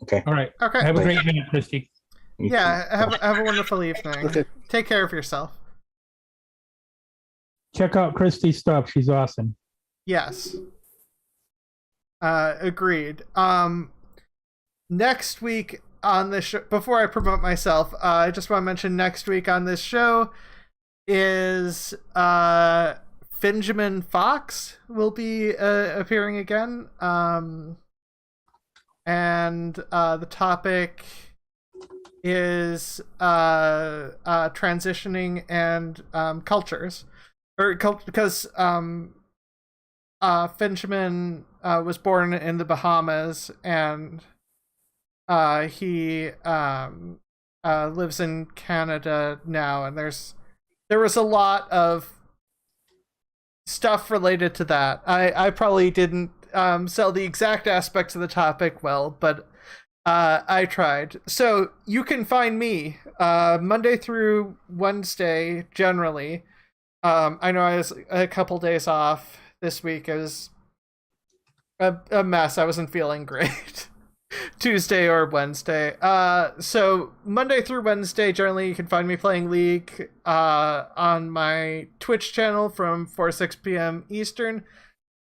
Okay. All right. Okay. Have a great night, Christy. Yeah. Have a wonderful evening. Okay. Take care of yourself. Check out Christy's stuff. She's awesome. Yes. Agreed. Next week on this show, before I promote myself, I just want to mention next week on this show is Benjamin Fox will be appearing again. And the topic is transitioning and cultures, because Benjamin was born in the Bahamas, and he lives in Canada now, and there was a lot of stuff related to that. I probably didn't sell the exact aspects of the topic well, but I tried. So you can find me Monday through Wednesday generally. I know I was a couple days off this week. It was a mess. I wasn't feeling great. Tuesday or Wednesday. So Monday through Wednesday, generally you can find me playing League on my Twitch channel from 4 to 6 p.m. Eastern.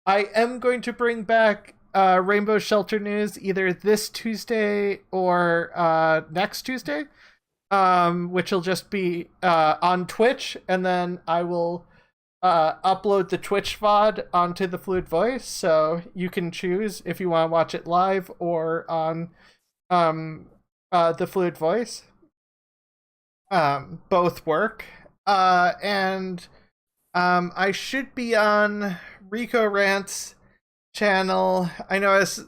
I am going to bring back Rainbow Shelter News either this Tuesday or next Tuesday, which will just be on Twitch, and then I will upload the Twitch VOD onto the Fluid Voice, so you can choose if you want to watch it live or on the Fluid Voice. Both work. And I should be on Rico Rant's channel. I know I was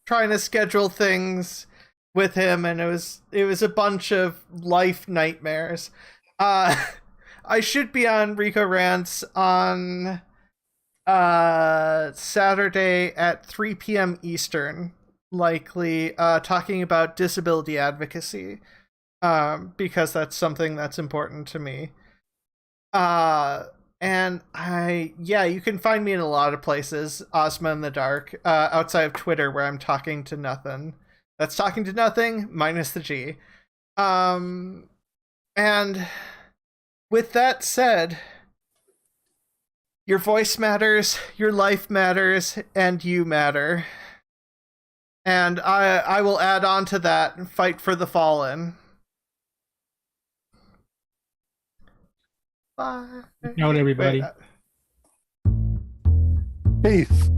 trying to schedule things with him, and it was a bunch of life nightmares. I should be on Rico Rants on Saturday at 3 p.m. Eastern, likely talking about disability advocacy, because that's something that's important to me. And you can find me in a lot of places. Ozma In The Dark, outside of Twitter, where I'm talking to nothing. That's talking to nothing minus the G. And with that said, your voice matters, your life matters, and you matter. And I will add on to that and fight for the fallen. Bye. Good night, everybody. Peace.